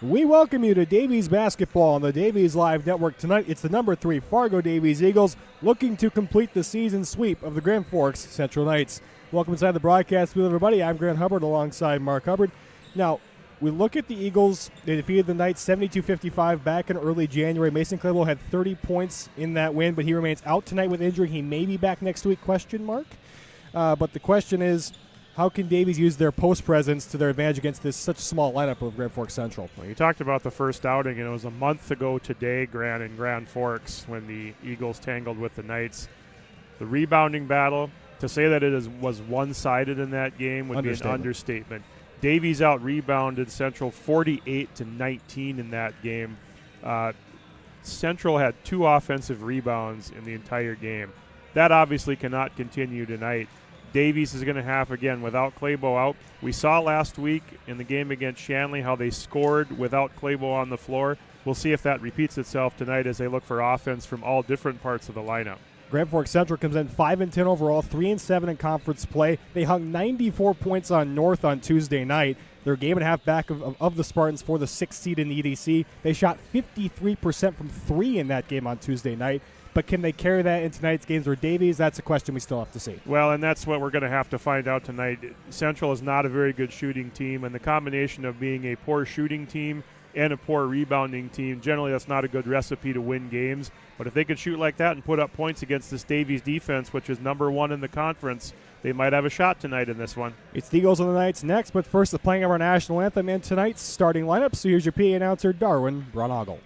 We welcome you to Davies Basketball on the Davies Live Network. Tonight, it's the number 3 Fargo Davies Eagles looking to complete the season sweep of the Grand Forks Central Knights. Welcome inside the broadcast booth, everybody. I'm Grant Hubbard alongside Mark Hubbard. Now, we look at the Eagles. They defeated the Knights 72-55 back in early January. Mason Claiborne had 30 points in that win, but he remains out tonight with injury. He may be back next week, question mark. But the question is, how can Davies use their post presence to their advantage against this such small lineup of Grand Forks Central? Well, you talked about the first outing, and it was a month ago today, Grant, in Grand Forks, when the Eagles tangled with the Knights. The rebounding battle, to say that was one-sided in that game would be an understatement. Davies out-rebounded Central 48-19 in that game. Central had 2 offensive rebounds in the entire game. That obviously cannot continue tonight. Davies is going to have, again, without Claiborne out. We saw last week in the game against Shanley how they scored without Claiborne on the floor. We'll see if that repeats itself tonight as they look for offense from all different parts of the lineup. Grand Forks Central comes in 5-10 overall, 3-7 in conference play. They hung 94 points on North on Tuesday night. They're a game and a half back of the Spartans for the 6th seed in the EDC. They shot 53% from 3 in that game on Tuesday night. But can they carry that into tonight's games or Davies? That's a question we still have to see. Well, and that's what we're going to have to find out tonight. Central is not a very good shooting team, and the combination of being a poor shooting team and a poor rebounding team, generally that's not a good recipe to win games. But if they could shoot like that and put up points against this Davies defense, which is number 1 in the conference, they might have a shot tonight in this one. It's the Eagles and the Knights next, but first the playing of our national anthem in tonight's starting lineup. So here's your PA announcer, Darwin Brunagel.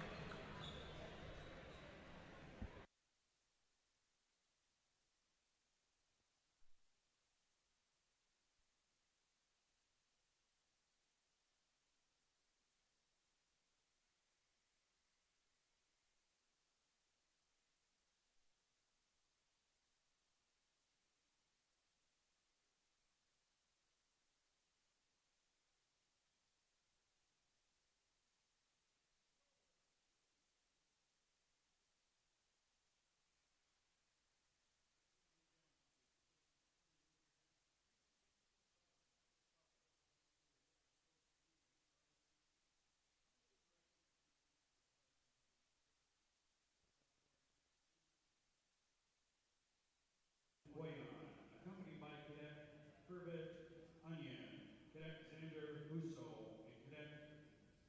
Accompanied by Cadet Hubbard, Onion, Cadet Xander Muser, and Cadet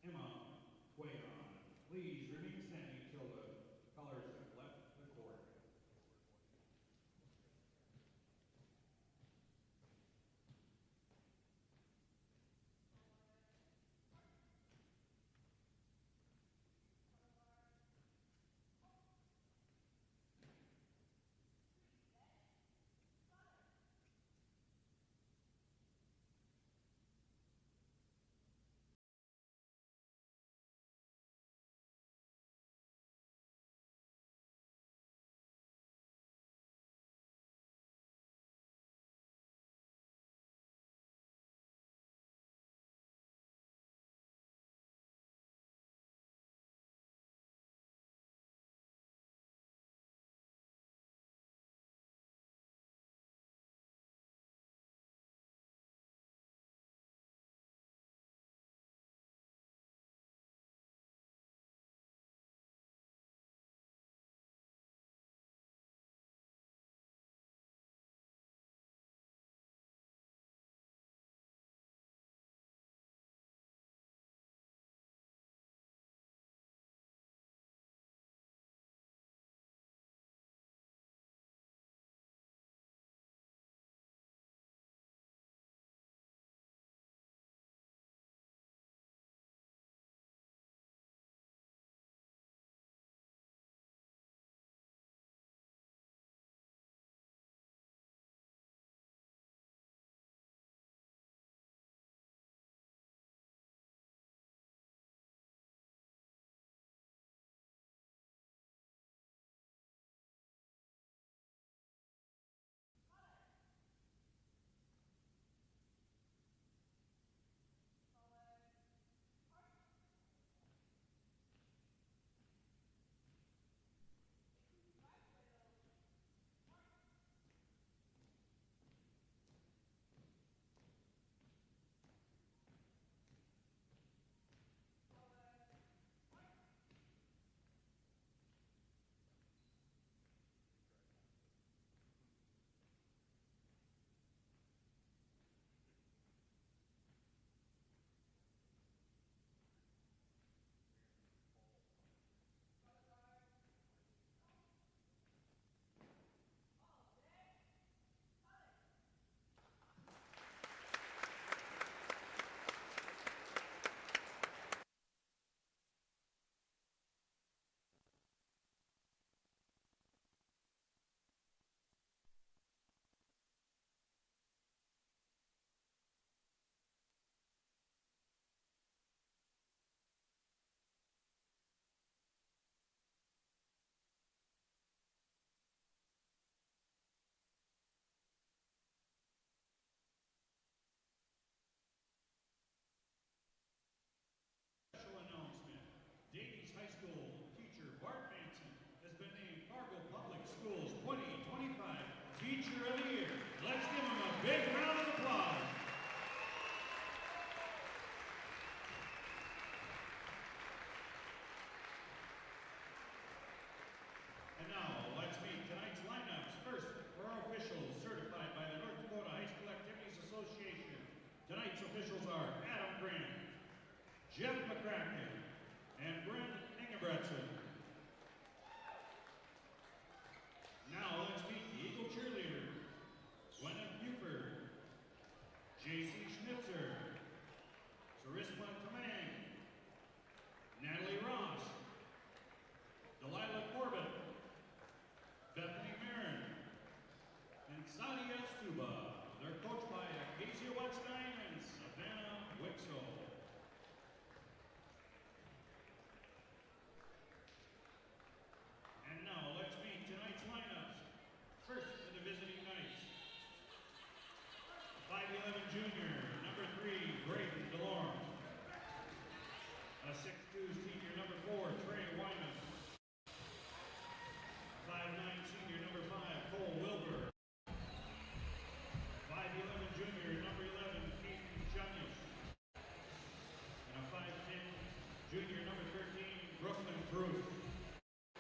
Emma Quayon. Please remain standing until the colors have left the court. are officials certified by the North Dakota High School Activities Association. Tonight's officials are Adam Grant, Jeff McCracken, and Brent Engebretson. Now let's meet the Eagle cheerleaders. Gwyneth Buford, J.C. Schnitzer, Sarisma Kamang, Natalie Ross, Delilah Corbett, Bethany Marin, and Sadia Stuba. They're coached by Acacia Wettstein and Savannah Wixel. And now let's meet tonight's lineups. First to the visiting Knights. 5'11" junior, number 3, Braden DeLorme. A 6'2" senior, number 4, Trey Wyman. 5'9" senior, number 5, Cole Wilbur. 5'11" junior, number 11, Keaton Junius. And a 5'10" junior, number 13, Brooklyn Bruce.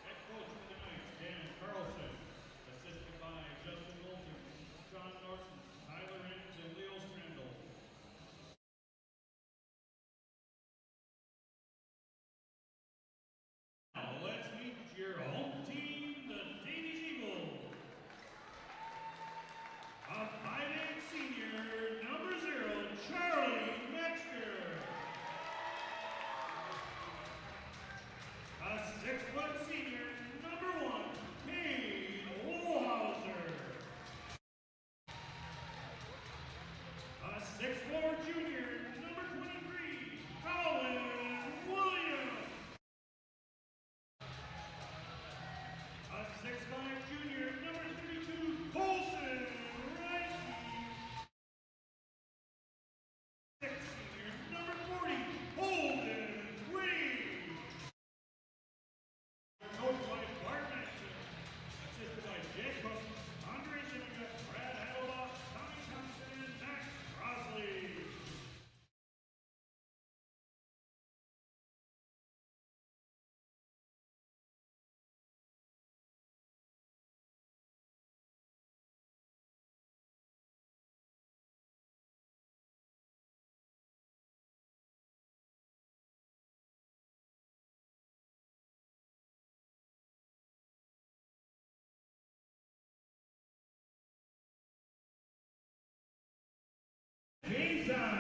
Head coach for the Knights, Dan Carlson. Assisted by Justin Moulton, John Norton, Tyler Inns, and Leo Strandel. Now let's meet your home team, the Davies Eagles. A 5'8" senior, number 0, Charlie Metzger. A 6' senior, number 1, Cade Olhauser. A 6'4" junior, number 23, Colin Williams. A 6'5" junior, number 32, Colson Reich. 6 senior, number 40, Holden Reed. Coached by Bart Manson, assisted by Jake Cook, Andre Zimmerman, Brad Hadelbach, Tommy Thompson, and Max Crosley.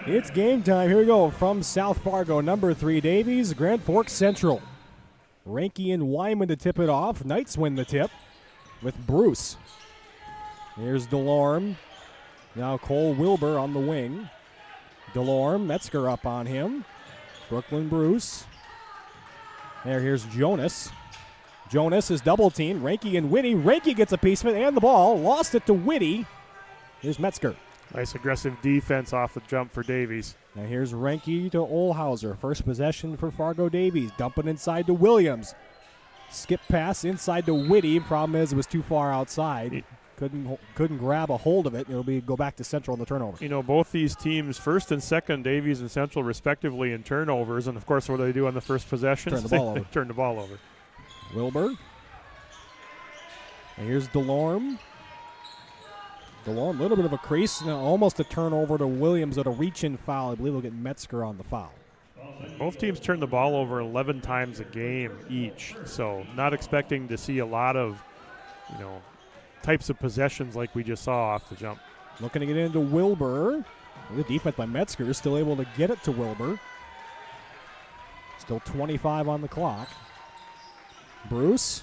It's game time. Here we go from South Fargo, number 3, Davies, Grand Forks Central. Ranky and Wyman to tip it off. Knights win the tip with Bruce. Here's DeLorme. Now Cole Wilbur on the wing. DeLorme, Metzger up on him. Brooklyn Bruce. Here's Jonas. Jonas is double teamed. Ranky and Whitty. Ranky gets a piece of it and the ball. Lost it to Whitty. Here's Metzger. Nice aggressive defense off the jump for Davies. Now here's Ranky to Olhauser. First possession for Fargo Davies. Dumping inside to Williams. Skip pass inside to Whitty. Problem is it was too far outside. Couldn't grab a hold of it. It'll go back to Central on the turnover. You know, both these teams, first and second, Davies and Central, respectively, in turnovers. And, of course, what do they do on the first possession? Turn the ball over. Turn the ball over. Wilbur. And here's DeLorme. DeLorme, a little bit of a crease. Now almost a turnover to Williams at a reach-in foul. I believe we'll get Metzger on the foul. Both teams turn the ball over 11 times a game each. So not expecting to see a lot of, types of possessions like we just saw off the jump. Looking to get into Wilbur. The defense by Metzger is still able to get it to Wilbur. Still 25 on the clock. Bruce.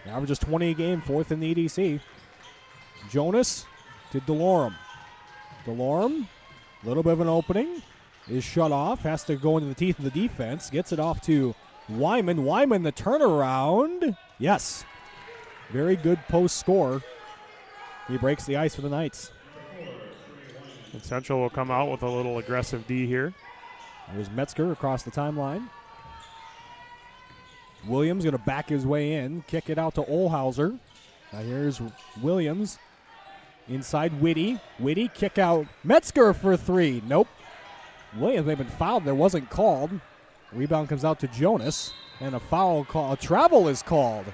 Averages 20 a game, 4th in the EDC. Jonas to DeLorme. DeLorme, a little bit of an opening. Is shut off. Has to go into the teeth of the defense. Gets it off to Wyman. Wyman, the turnaround. Yes. Very good post score. He breaks the ice for the Knights. And Central will come out with a little aggressive D here. There's Metzger across the timeline. Williams going to back his way in. Kick it out to Olhauser. Now here's Williams. Inside Whitty. Whitty kick out. Metzger for 3. Nope. Williams may have been fouled. There wasn't called. Rebound comes out to Jonas. And a foul call. A travel is called.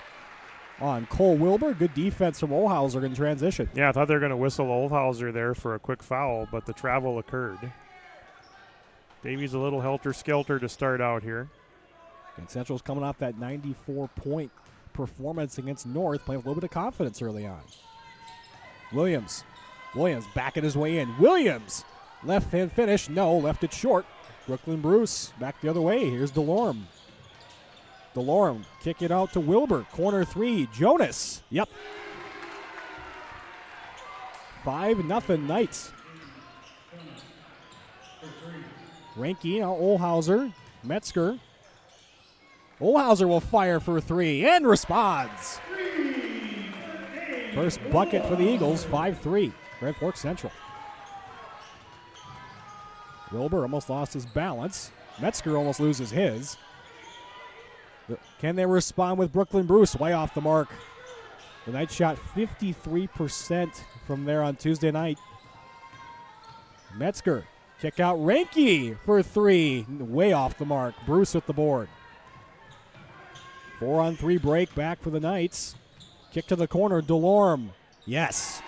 on Cole Wilbur. Good defense from Olhauser in transition. Yeah, I thought they were going to whistle Olhauser there for a quick foul, but the travel occurred. Davies a little helter-skelter to start out here. And Central's coming off that 94-point performance against North, playing with a little bit of confidence early on. Williams backing his way in. Williams, left-hand finish. No, left it short. Brooklyn Bruce back the other way. Here's DeLorme. DeLorme kick it out to Wilbur. Corner three. Jonas. Yep. 5-0 Knights. Ranky, now Olhauser. Metzger. Olhauser will fire for three and responds. First bucket for the Eagles, 5-3. Grand Forks Central. Wilbur almost lost his balance. Metzger almost loses his. Can they respond with Brooklyn Bruce? Way off the mark. The Knights shot 53% from there on Tuesday night. Metzger, kick out Ranky for three. Way off the mark. Bruce with the board. 4-on-3 break back for the Knights. Kick to the corner, DeLorme. Yes.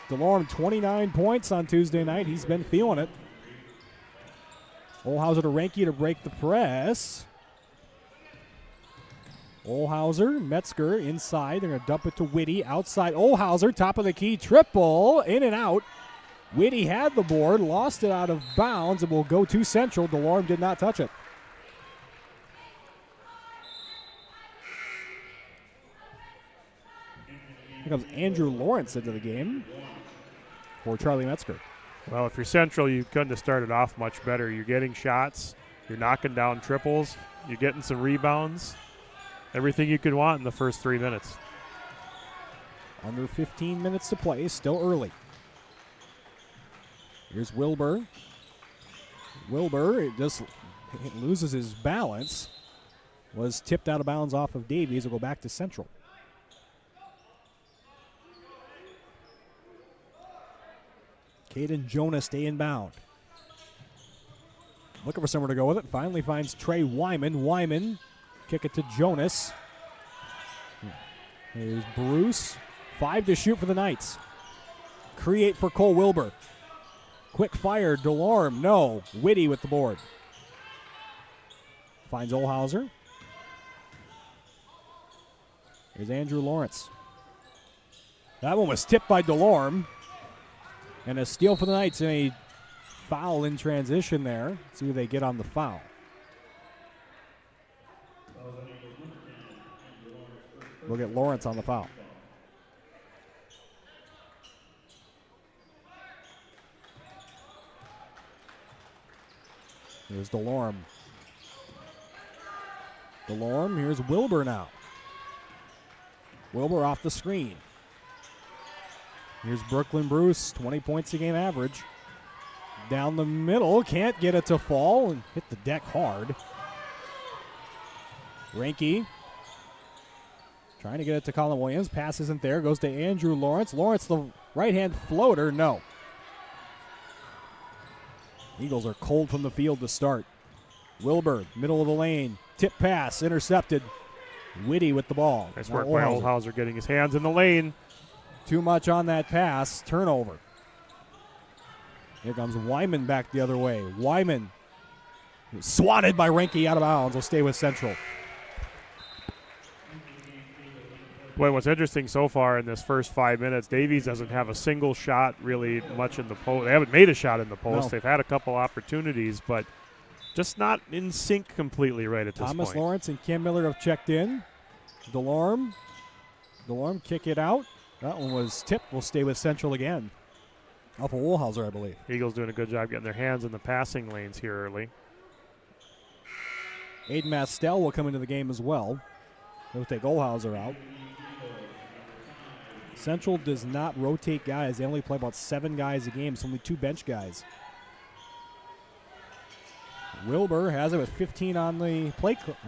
DeLorme, 29 points on Tuesday night. He's been feeling it. Olhauser to Ranky to break the press. Olhauser, Metzger inside. They're going to dump it to Whitty. Outside, Olhauser, top of the key, triple, in and out. Whitty had the board, lost it out of bounds, and will go to Central. DeLorme did not touch it. Here comes Andrew Lawrence into the game for Charlie Metzger. Well, if you're Central, you couldn't have started off much better. You're getting shots. You're knocking down triples. You're getting some rebounds. Everything you could want in the first 3 minutes. Under 15 minutes to play, still early. Here's Wilbur. Wilbur, it loses his balance. Was tipped out of bounds off of Davies. Will go back to Central. Caden Jonas stay inbound. Looking for somewhere to go with it. Finally finds Trey Wyman. Wyman, kick it to Jonas. Here's Bruce. 5 to shoot for the Knights. Create for Cole Wilbur. Quick fire, DeLorme. No. Whitty with the board. Finds Olhauser. Here's Andrew Lawrence. That one was tipped by DeLorme. And a steal for the Knights and a foul in transition there. See who they get on the foul. We'll get Lawrence on the foul. Here's DeLorme. DeLorme, here's Wilbur now. Wilbur off the screen. Here's Brooklyn Bruce, 20 points a game average. Down the middle, can't get it to fall and hit the deck hard. Ranky trying to get it to Colin Williams. Pass isn't there, goes to Andrew Lawrence. Lawrence, the right-hand floater, no. Eagles are cold from the field to start. Wilbur, middle of the lane. Tip pass, intercepted. Whitty with the ball. Nice work by Olhauser getting his hands in the lane. Too much on that pass. Turnover. Here comes Wyman back the other way. Wyman swatted by Ranky out of bounds. Will stay with Central. Boy, what's interesting so far in this first 5 minutes, Davies doesn't have a single shot really much in the post. They haven't made a shot in the post. No. They've had a couple opportunities, but just not in sync completely right at this point. Thomas Lawrence and Cam Miller have checked in. DeLorme kick it out. That one was tipped. Will stay with Central again. Off of Olhauser, I believe. Eagles doing a good job getting their hands in the passing lanes here early. Aiden Mastel will come into the game as well. He'll take Olhauser out. Central does not rotate guys. They only play about 7 guys a game. It's only 2 bench guys. Wilbur has it with 15 on the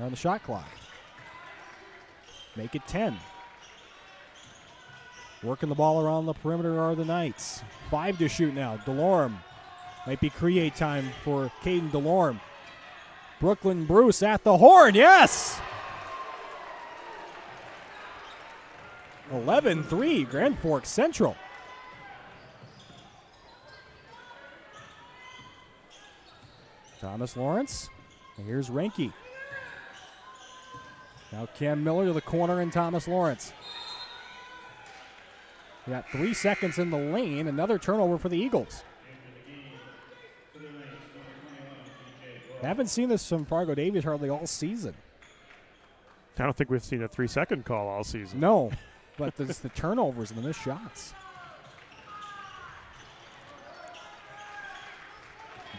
on the shot clock. Make it 10. Working the ball around the perimeter are the Knights. 5 to shoot now. DeLorme. Might be create time for Caden DeLorme. Brooklyn Bruce at the horn. Yes! 11-3, Grand Forks Central. Thomas Lawrence. And here's Renke. Now Cam Miller to the corner and Thomas Lawrence. We got 3 seconds in the lane. Another turnover for the Eagles. Haven't seen this from Fargo Davies hardly all season. I don't think we've seen a 3-second call all season. No, but it's the turnovers and the missed shots.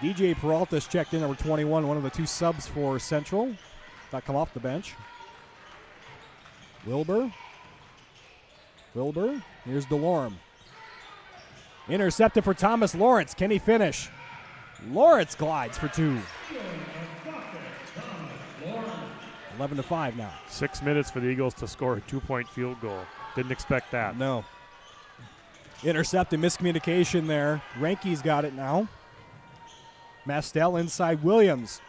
DJ Peralta's checked in, number 21, one of the 2 subs for Central. That come off the bench. Wilbur. Here's DeLorme. Intercepted for Thomas Lawrence. Can he finish? Lawrence glides for 2. 11-5 now. 6 minutes for the Eagles to score a 2-point field goal. Didn't expect that. No. Intercepted, miscommunication there. Renke's got it now. Mastel inside Williams.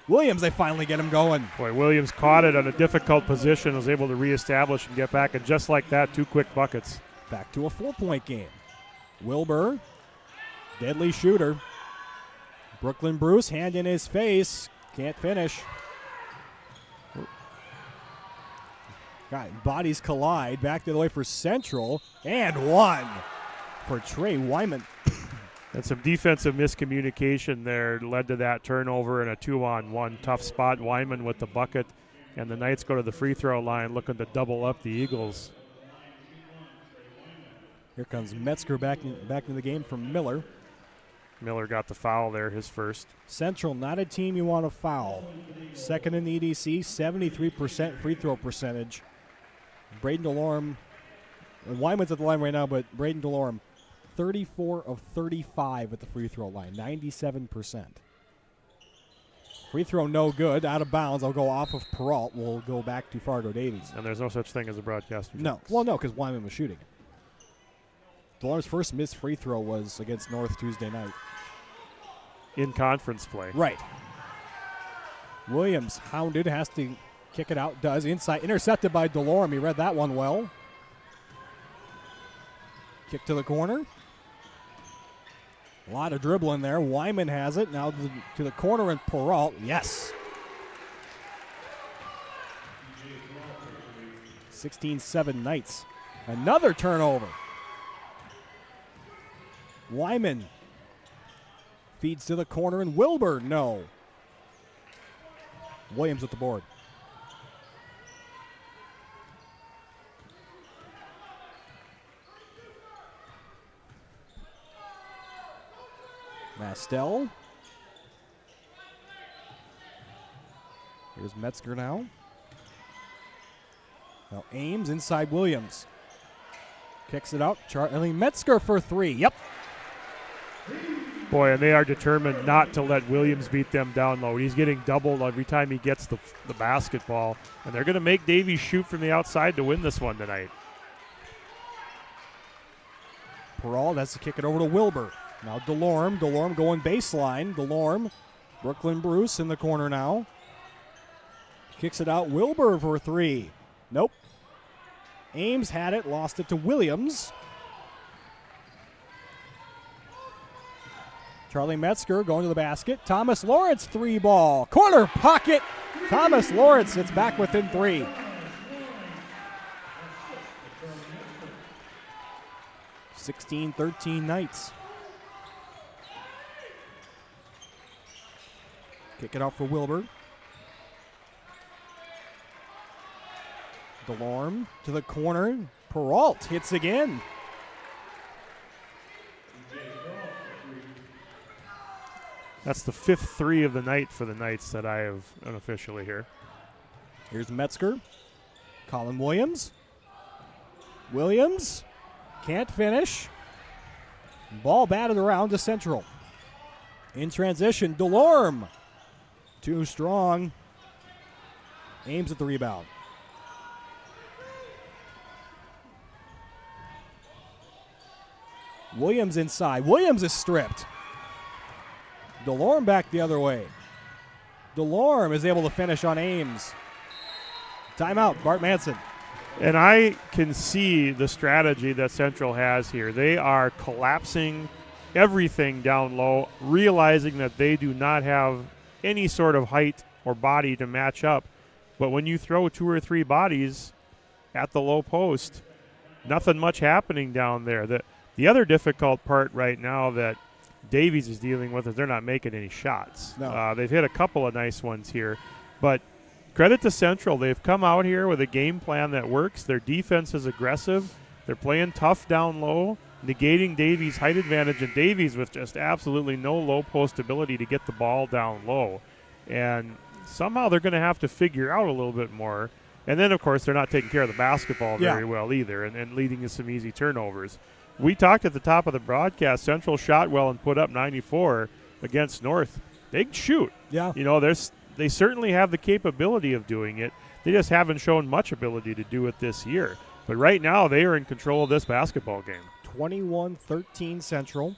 They finally get him going. Boy, Williams caught it on a difficult position, was able to reestablish and get back, and just like that, 2 quick buckets. Back to a 4-point game. Wilbur, deadly shooter. Brooklyn Bruce, hand in his face. Can't finish. Bodies collide. Back to the way for Central. And 1 for Trey Wyman. And some defensive miscommunication there led to that turnover and a 2-on-1 tough spot. Wyman with the bucket, and the Knights go to the free throw line looking to double up the Eagles. Here comes Metzger back into the game from Miller. Miller got the foul there, his first. Central, not a team you want to foul. Second in the EDC, 73% free throw percentage. Braden DeLorme, Wyman's at the line right now, but Braden DeLorme, 34 of 35 at the free throw line, 97%. Free throw no good, out of bounds. I'll go off of Peralt. We'll go back to Fargo Davies. And there's no such thing as a broadcaster. No. Well, no, because Wyman was shooting. DeLorme's first missed free throw was against North Tuesday night. In conference play. Right. Williams hounded, has to kick it out, does. Inside, intercepted by DeLorme. He read that one well. Kick to the corner. A lot of dribbling there. Wyman has it. Now to the corner and Peralt. Yes. 16-7 Knights. Another turnover. Wyman feeds to the corner and Wilbur. No. Williams with the board. Mastel. Here's Metzger now. Now Ames inside Williams. Kicks it out. Charlie Metzger for 3. Yep. Boy, and they are determined not to let Williams beat them down low. He's getting doubled every time he gets the basketball. And they're going to make Davies shoot from the outside to win this one tonight. Peralt has to kick it over to Wilbur. Now DeLorme going baseline. DeLorme, Brooklyn Bruce in the corner now. Kicks it out. Wilbur for 3. Nope. Ames had it, lost it to Williams. Charlie Metzger going to the basket. Thomas Lawrence 3-ball. Corner pocket. Thomas Lawrence gets back within 3. (16-13) Knights. Kick it out for Wilbur. DeLorme to the corner. Peralt hits again. That's the 5th 3 of the night for the Knights that I have unofficially here. Here's Metzger. Colin Williams. Williams can't finish. Ball batted around to Central. In transition, DeLorme. Too strong. Ames at the rebound. Williams inside. Williams is stripped. DeLorme back the other way. DeLorme is able to finish on Ames. Timeout, Bart Manson. And I can see the strategy that Central has here. They are collapsing everything down low, realizing that they do not have any sort of height or body to match up. But when you throw 2 or 3 bodies at the low post, nothing much happening down there. The other difficult part right now that Davies is dealing with is they're not making any shots. No. They've hit a couple of nice ones here. But credit to Central. They've come out here with a game plan that works. Their defense is aggressive. They're playing tough down low, negating Davies' height advantage, and Davies with just absolutely no low post ability to get the ball down low. And somehow they're going to have to figure out a little bit more. And then, of course, they're not taking care of the basketball very well either and leading to some easy turnovers. We talked at the top of the broadcast, Central shot well and put up 94 against North. They can shoot. Yeah. You know, they certainly have the capability of doing it. They just haven't shown much ability to do it this year. But right now, they are in control of this basketball game. 21-13 Central.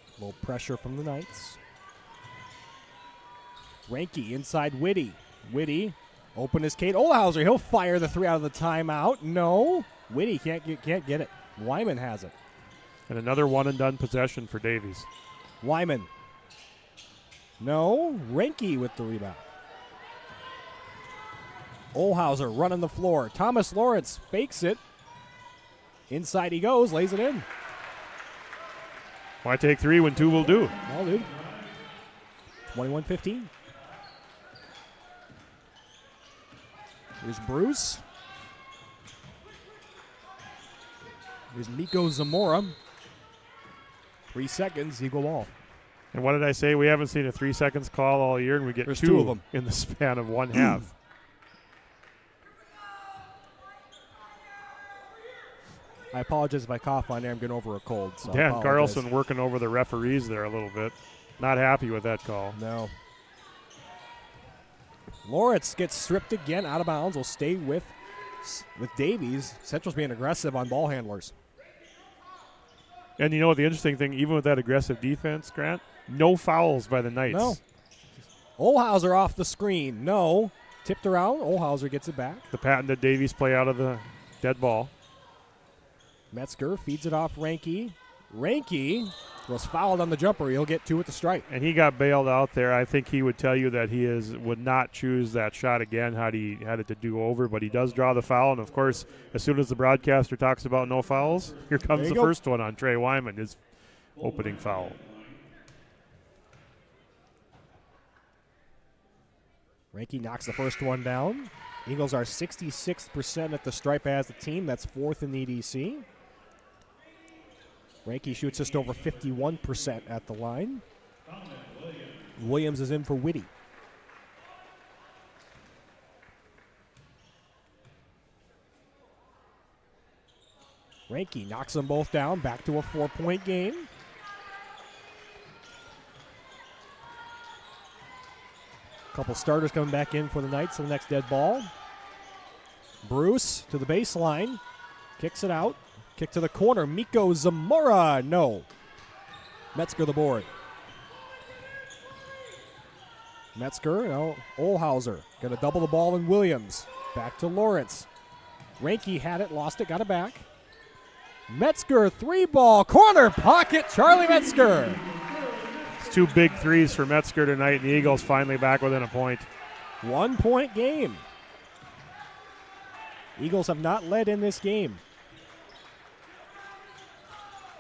A little pressure from the Knights. Ranke inside Whitty. Whitty, open as Kate Olhauser. He'll fire the 3 out of the timeout. No. Whitty can't get it. Wyman has it. And another one-and-done possession for Davies. Wyman. No. Ranke with the rebound. Olhauser running the floor. Thomas Lawrence fakes it. Inside he goes, lays it in. Why take 3 when 2 will do? No, dude. 21-15. Here's Bruce. Here's Miko Zamora. 3 seconds, Eagle ball. And what did I say? We haven't seen a 3 seconds call all year, and we get There's 2 2 of them in the span of one half. I apologize if I cough on there. I'm getting over a cold. So I Dan apologize. Carlson working over the referees there a little bit. Not happy with that call. No. Lawrence gets stripped again, out of bounds. Will stay with Davies. Central's being aggressive on ball handlers. And you know what the interesting thing, even with that aggressive defense, Grant, no fouls by the Knights. No. Olhauser off the screen. No. Tipped around. Olhauser gets it back. The patented Davies play out of the dead ball. Metzger feeds it off Ranke. Ranke was fouled on the jumper. He'll get 2 at the strike. And he got bailed out there. I think he would tell you that he would not choose that shot again had he had it to do over, but he does draw the foul. And, of course, as soon as the broadcaster talks about no fouls, here comes the first one on Trey Wyman, his opening foul. Ranke knocks the first one down. Eagles are 66% at the stripe as a team. That's 4th in the EDC. Ranke shoots just over 51% at the line. Williams is in for Whitty. Ranke knocks them both down, back to a 4-point game. Couple starters coming back in for the Knights on the next dead ball. Bruce to the baseline, kicks it out. Kick to the corner. Miko Zamora. No. Metzger the board. Metzger. No. Olhauser. Going to double the ball in Williams. Back to Lawrence. Ranke had it. Lost it. Got it back. Metzger. 3-ball. Corner pocket. Charlie Metzger. It's 2 big threes for Metzger tonight, and the Eagles finally back within a point. 1-point game. Eagles have not led in this game.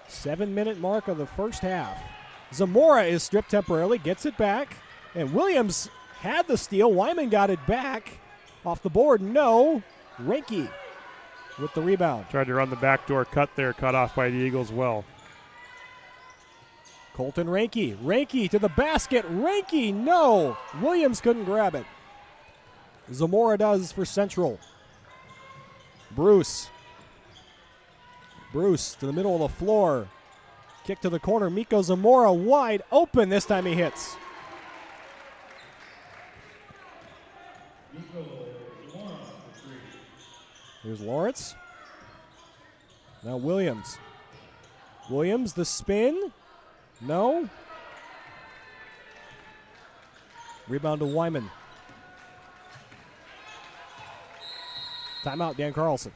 7-minute mark of the first half. Zamora is stripped temporarily, gets it back, and Williams had the steal. Wyman got it back off the board. No. Ranke with the rebound. Tried to run the backdoor cut there, cut off by the Eagles well. Colton Ranke. Ranke to the basket. Ranke, no. Williams couldn't grab it. Zamora does for Central. Bruce to the middle of the floor. Kick to the corner. Miko Zamora wide open. This time he hits. Here's Lawrence. Now Williams. Williams, the spin. No. Rebound to Wyman. Timeout, Dan Carlson.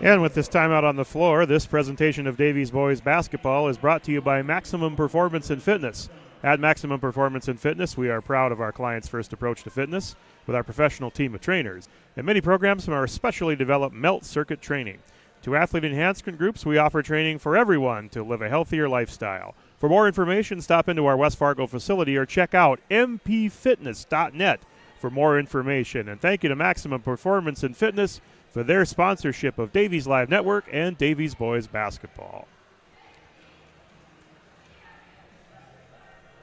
And with this timeout on the floor, this presentation of Davies boys basketball is brought to you by Maximum Performance and Fitness. At Maximum Performance and Fitness, we are proud of our clients' first approach to fitness with our professional team of trainers and many programs from our specially developed MELT circuit training. To athlete enhancement groups, we offer training for everyone to live a healthier lifestyle. For more information, stop into our West Fargo facility or check out mpfitness.net for more information. And thank you to Maximum Performance and Fitness for their sponsorship of Davies Live Network and Davies Boys Basketball.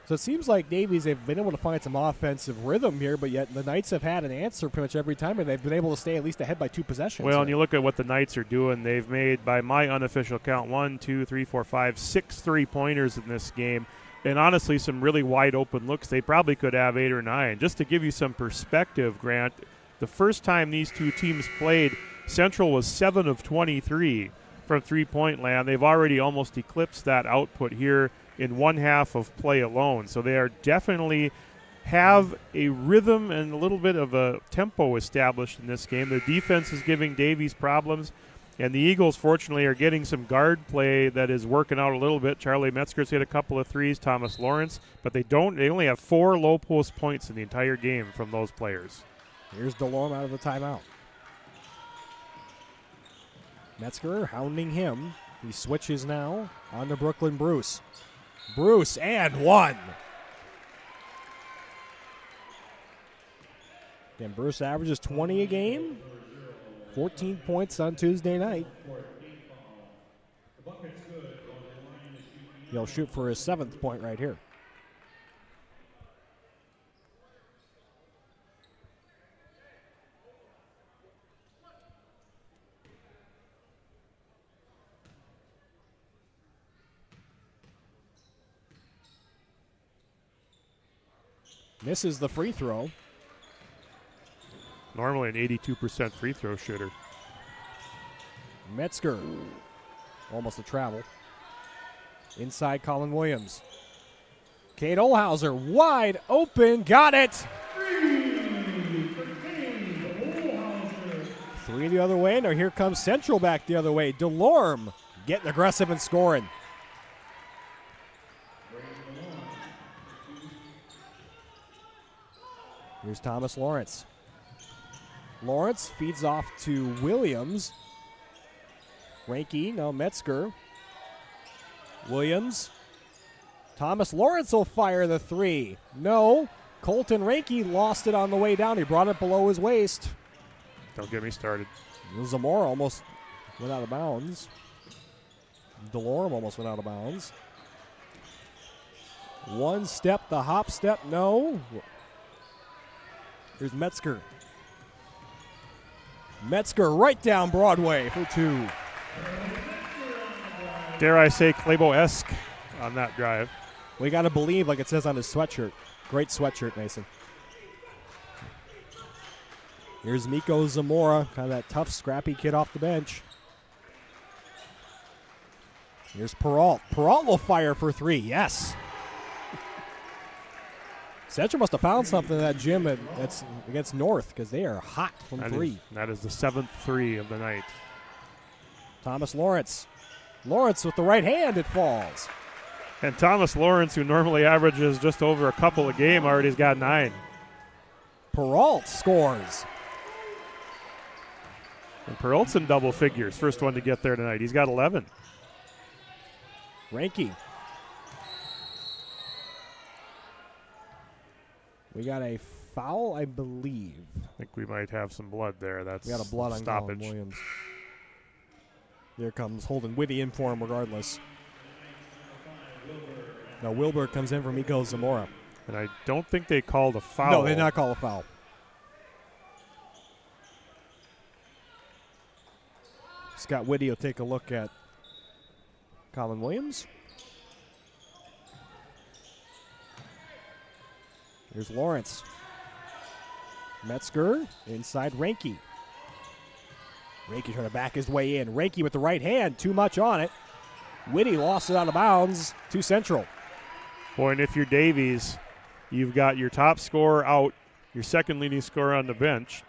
So it seems like Davies, they've been able to find some offensive rhythm here, but yet the Knights have had an answer pretty much every time, and they've been able to stay at least ahead by 2 possessions. Well, and you look at what the Knights are doing. They've made, by my unofficial count, 6 3-pointers in this game. And honestly, some really wide open looks. They probably could have 8 or 9. Just to give you some perspective, Grant, the first time these two teams played, Central was 7 of 23 from three-point land. They've already almost eclipsed that output here in one half of play alone. So they are definitely have a rhythm and a little bit of a tempo established in this game. Their defense is giving Davies problems, and the Eagles, fortunately, are getting some guard play that is working out a little bit. Charlie Metzger's hit a couple of threes, Thomas Lawrence, but they only have 4 low post points in the entire game from those players. Here's DeLorme out of the timeout. Metzger hounding him. He switches now on to Brooklyn Bruce. Bruce and 1. Again, Bruce averages 20 a game. 14 points on Tuesday night. He'll shoot for his 7th point right here. Misses the free throw. Normally an 82% free throw shooter. Metzger, almost a travel. Inside Colin Williams. Cade Olhauser wide open, got it! 3 the other way, now here comes Central back the other way. DeLorme getting aggressive and scoring. Here's Thomas Lawrence. Lawrence feeds off to Williams. Ranky, now Metzger. Williams. Thomas Lawrence will fire the 3. No. Colton Ranky lost it on the way down. He brought it below his waist. Don't get me started. Zamora almost went out of bounds. DeLorme almost went out of bounds. One step, the hop step, no. Here's Metzger. Metzger right down Broadway for 2. Dare I say Clabo-esque on that drive. We got to believe, like it says on his sweatshirt. Great sweatshirt, Mason. Here's Miko Zamora, kind of that tough, scrappy kid off the bench. Here's Peralt. Peralt will fire for 3, yes. Central must have found something in that gym that's against North because they are hot from 3. That is the 7th 3 of the night. Thomas Lawrence. Lawrence with the right hand, it falls. And Thomas Lawrence, who normally averages just over a couple a game, already has got 9. Peralt scores. And Peralt's in double figures. First one to get there tonight. He's got 11. Ranky. We got a foul, I believe. I think we might have some blood there. That's we got a blood on Colin Williams. There comes Holden Whitty in for him regardless. Now Wilbur comes in for Miko Zamora. And I don't think they called a foul. No, they did not call a foul. Scott Whitty will take a look at Colin Williams. Here's Lawrence. Metzger inside Ranky. Ranky trying to back his way in. Ranky with the right hand, too much on it. Whitty lost it out of bounds to Central. Boy, and if you're Davies, you've got your top scorer out, your second leading scorer on the bench.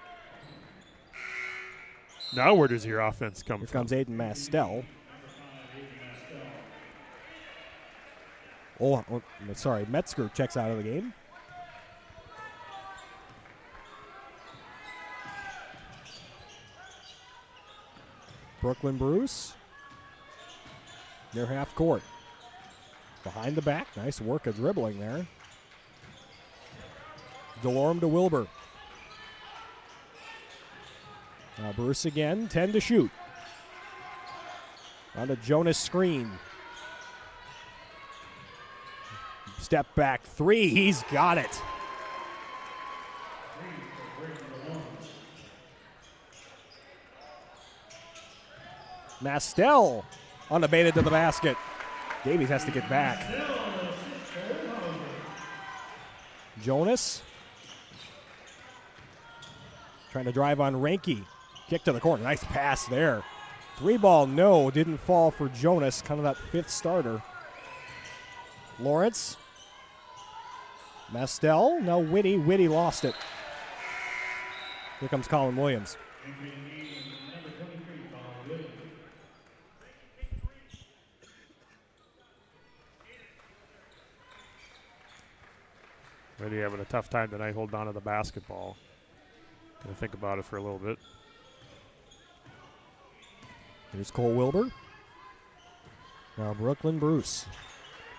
Now where does your offense come Here from? comes Aiden Mastel. Sorry, Metzger checks out of the game. Brooklyn Bruce near half court. Behind the back, nice work of dribbling there. Delorme to Wilbur. Now Bruce again, 10 to shoot. On the Jonas screen. Step back three, he's got it. Mastel unabated to the basket. Davies has to get back. Jonas trying to drive on Ranke. Kick to the corner. Nice pass there. 3-ball, no. Didn't fall for Jonas. Kind of that fifth starter. Lawrence. Mastel. Now Whitty. Whitty lost it. Here comes Colin Williams. Really having a tough time tonight holding on to the basketball. Gonna think about it for a little bit. Here's Cole Wilbur. Now Brooklyn Bruce.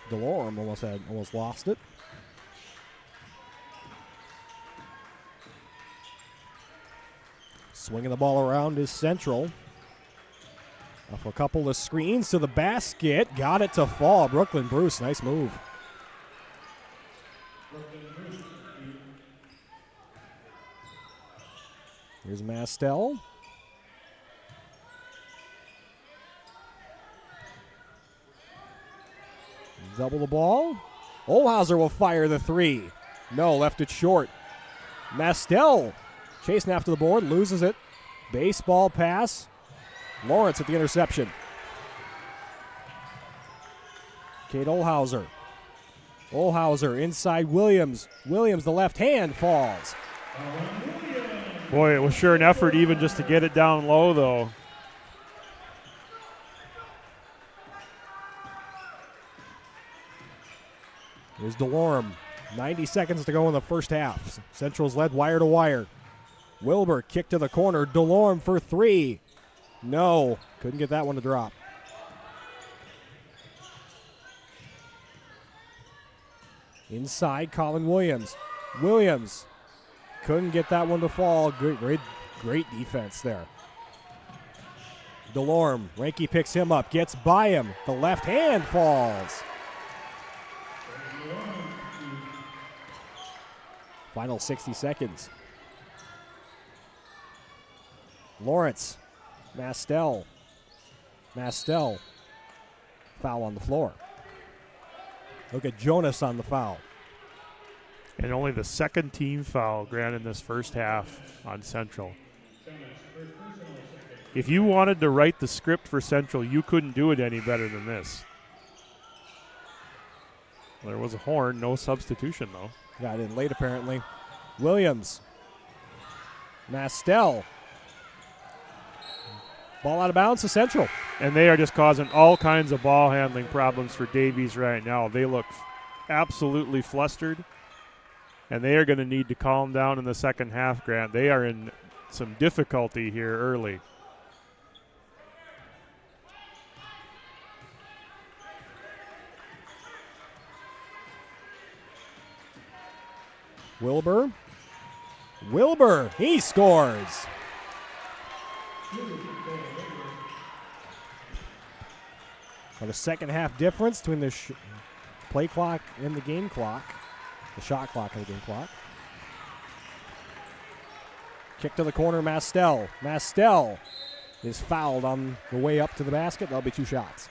Delorme almost lost it. Swinging the ball around is Central. Off a couple of screens to the basket. Got it to fall. Brooklyn Bruce, nice move. Here's Mastel. Double the ball. Olhauser will fire the three. No, left it short. Mastel chasing after the board, loses it. Baseball pass. Lawrence at the interception. Kate Olhauser. Olhauser inside Williams. Williams, the left hand falls. Boy, it was sure an effort even just to get it down low, though. Here's Delorme. 90 seconds to go in the first half. Central's led wire to wire. Wilbur kick to the corner. Delorme for three. No, couldn't get that one to drop. Inside, Colin Williams. Williams couldn't get that one to fall. Great defense there. Delorme, Ranke picks him up, gets by him. The left hand falls. Final 60 seconds. Lawrence, Mastel. Foul on the floor. Look at Jonas on the foul. And only the second team foul granted in this first half on Central. If you wanted to write the script for Central, you couldn't do it any better than this. There was a horn, no substitution though. Got in late apparently. Williams. Mastel. Ball out of bounds to Central. And they are just causing all kinds of ball handling problems for Davies right now. They look absolutely flustered, and they are going to need to calm down in the second half, Grant. They are in some difficulty here early. Wilbur, he scores. For the second half difference between the play clock and the game clock, the shot clock and the game clock. Kick to the corner, Mastel. Mastel is fouled on the way up to the basket. That'll be two shots.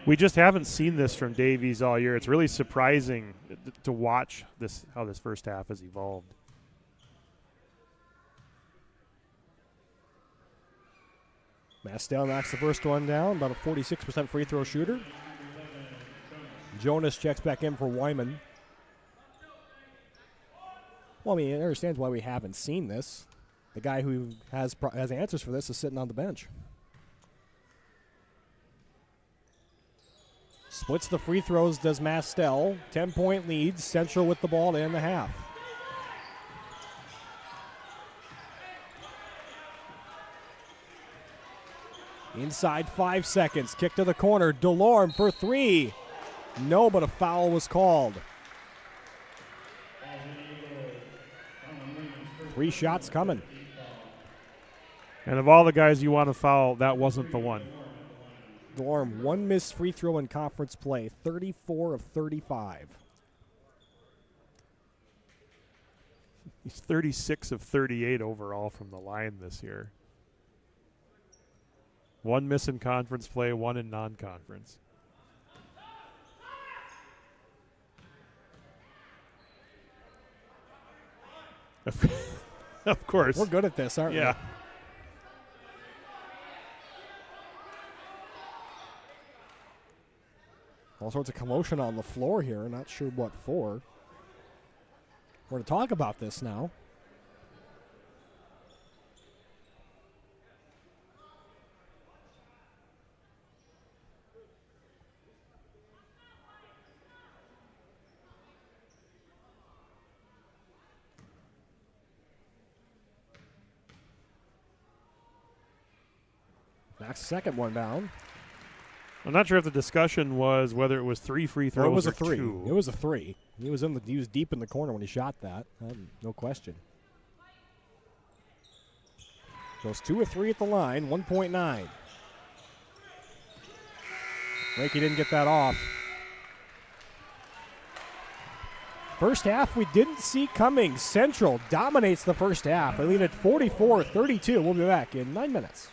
We just haven't seen this from Davies all year. It's really surprising to watch this, how this first half has evolved. Mastel knocks the first one down, about a 46% free throw shooter. Jonas checks back in for Wyman. Well, I mean, it understands why we haven't seen this. The guy who has answers for this is sitting on the bench. Splits the free throws, does Mastel. 10-point lead, Central with the ball to end the half. Inside 5 seconds, kick to the corner, Delorme for three. No, but a foul was called. 3 shots coming. And of all the guys you want to foul, that wasn't the one. Delorme, 1 missed free throw in conference play, 34 of 35. He's 36 of 38 overall from the line this year. 1 miss in conference play, 1 in non-conference. Of course. We're good at this, aren't we? Yeah. All sorts of commotion on the floor here. Not sure what for. We're going to talk about this now. Next, second one down. I'm not sure if the discussion was whether it was 3 free throws It was or a 3. 2. It was a 3. He was deep in the corner when he shot that. No question. Goes 2 of 3 at the line, 1.9. Rakey didn't get that off. First half we didn't see coming. Central dominates the first half. They lead at 44-32. We'll be back in 9 minutes.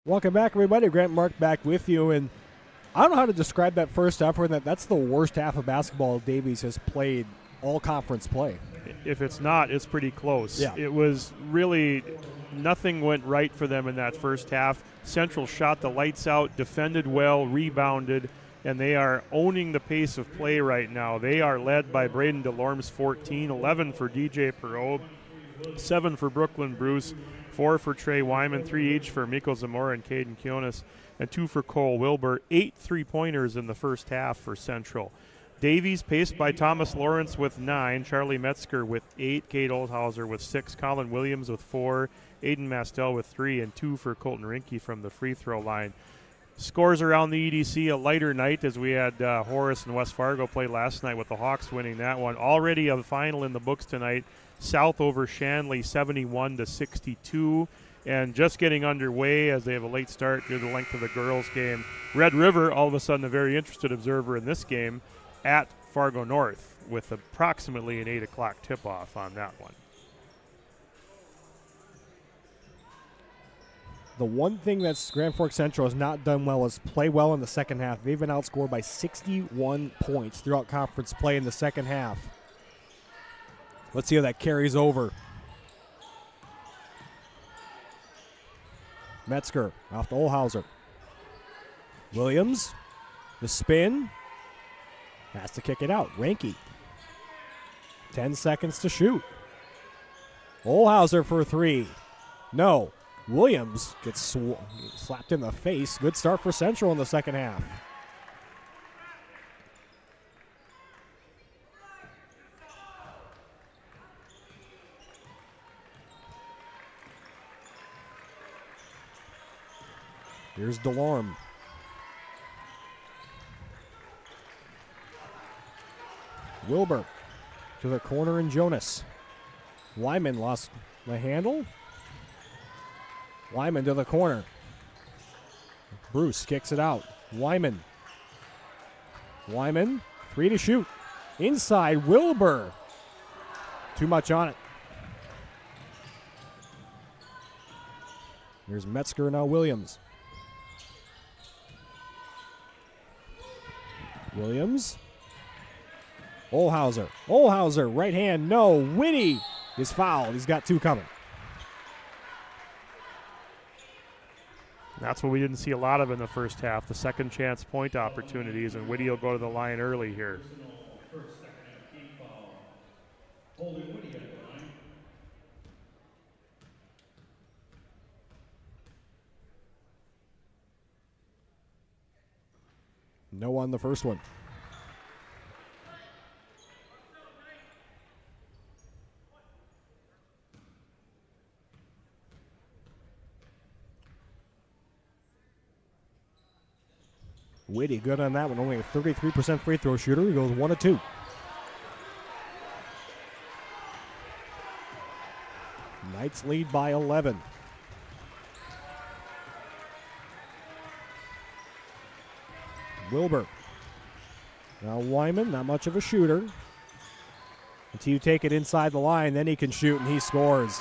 Welcome back, everybody. Grant Mark back with you. And I don't know how to describe that first effort. That's the worst half of basketball Davies has played all conference play. If it's not, it's pretty close. Yeah. It was really nothing went right for them in that first half. Central shot the lights out, defended well, rebounded, and they are owning the pace of play right now. They are led by Braden DeLorme's 14, 11 for DJ Perot, 7 for Brooklyn Bruce, 4 for Trey Wyman, 3 each for Miko Zamora and Caden Kionis, and 2 for Cole Wilbur. 8 3-pointers in the first half for Central. Davies paced by Thomas Lawrence with 9, Charlie Metzger with 8, Kate Oldhauser with 6, Colin Williams with 4, Aiden Mastel with 3, and 2 for Colton Rinke from the free throw line. Scores around the EDC, a lighter night as we had Horace and West Fargo play last night with the Hawks winning that one. Already a final in the books tonight. South over Shanley 71-62. And just getting underway as they have a late start due to the length of the girls' game. Red River, all of a sudden a very interested observer in this game, at Fargo North with approximately an 8 o'clock tip-off on that one. The one thing that Grand Forks Central has not done well is play well in the second half. They've been outscored by 61 points throughout conference play in the second half. Let's see how that carries over. Metzger off to Olhauser. Williams, the spin. Has to kick it out. Ranke. 10 seconds to shoot. Olhauser for 3. No. Williams gets slapped in the face. Good start for Central in the second half. Here's DeLorme. Wilbur to the corner and Jonas. Lyman lost the handle. Lyman to the corner. Bruce kicks it out. Lyman. 3 to shoot. Inside, Wilbur. Too much on it. Here's Metzger, now Williams. Williams. Olhauser, right hand, no. Whitty is fouled. He's got 2 coming. That's what we didn't see a lot of in the first half, the second chance point opportunities, and Whitty will go to the line early here. First, second, and team foul. Holden Whitty at the line. No on the first one. Whitty good on that one. Only a 33% free throw shooter. He goes 1 of 2. Knights lead by 11. Wilbur. Now Wyman, not much of a shooter. Until you take it inside the line, then he can shoot and he scores.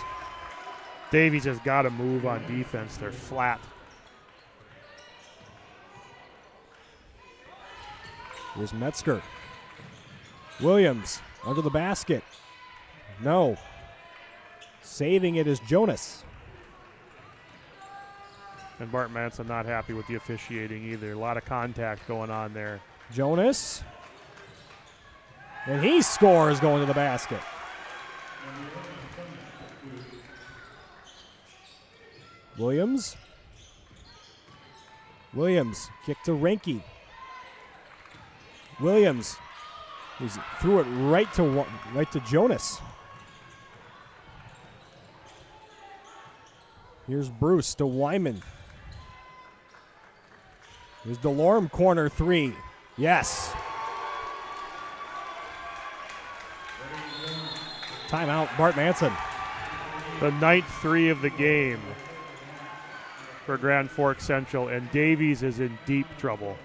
Davies has got to move on defense. They're flat. Here's Metzger. Williams under the basket. No. Saving it is Jonas. And Bart Manson not happy with the officiating either. A lot of contact going on there. Jonas. And he scores going to the basket. Williams. Kick to Ranke. Williams. He threw it right to Jonas. Here's Bruce to Wyman. Here's DeLorme, corner 3. Yes. Timeout, Bart Manson. The ninth 3 of the game for Grand Forks Central, and Davies is in deep trouble.